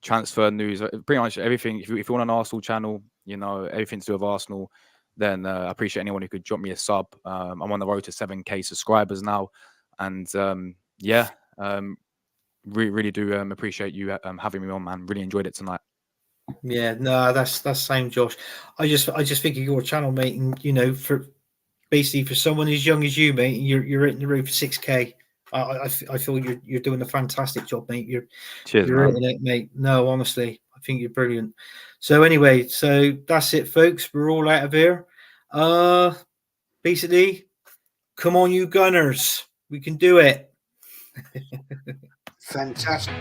transfer news, pretty much everything. If you want an Arsenal channel, everything to do with Arsenal, then I appreciate anyone who could drop me a sub. I'm on the road to 7K subscribers now. And really do appreciate you having me on, man. Really enjoyed it tonight. Yeah, no, that's same, Josh. I just think of your channel, mate, and for someone as young as you, mate, you're hitting the road for 6K. I feel you're doing a fantastic job, mate. Cheers, you're hitting it, mate. No, honestly, I think you're brilliant. So anyway, so that's it, folks. We're all out of here. Basically, Come on, you Gunners. We can do it. Fantastic.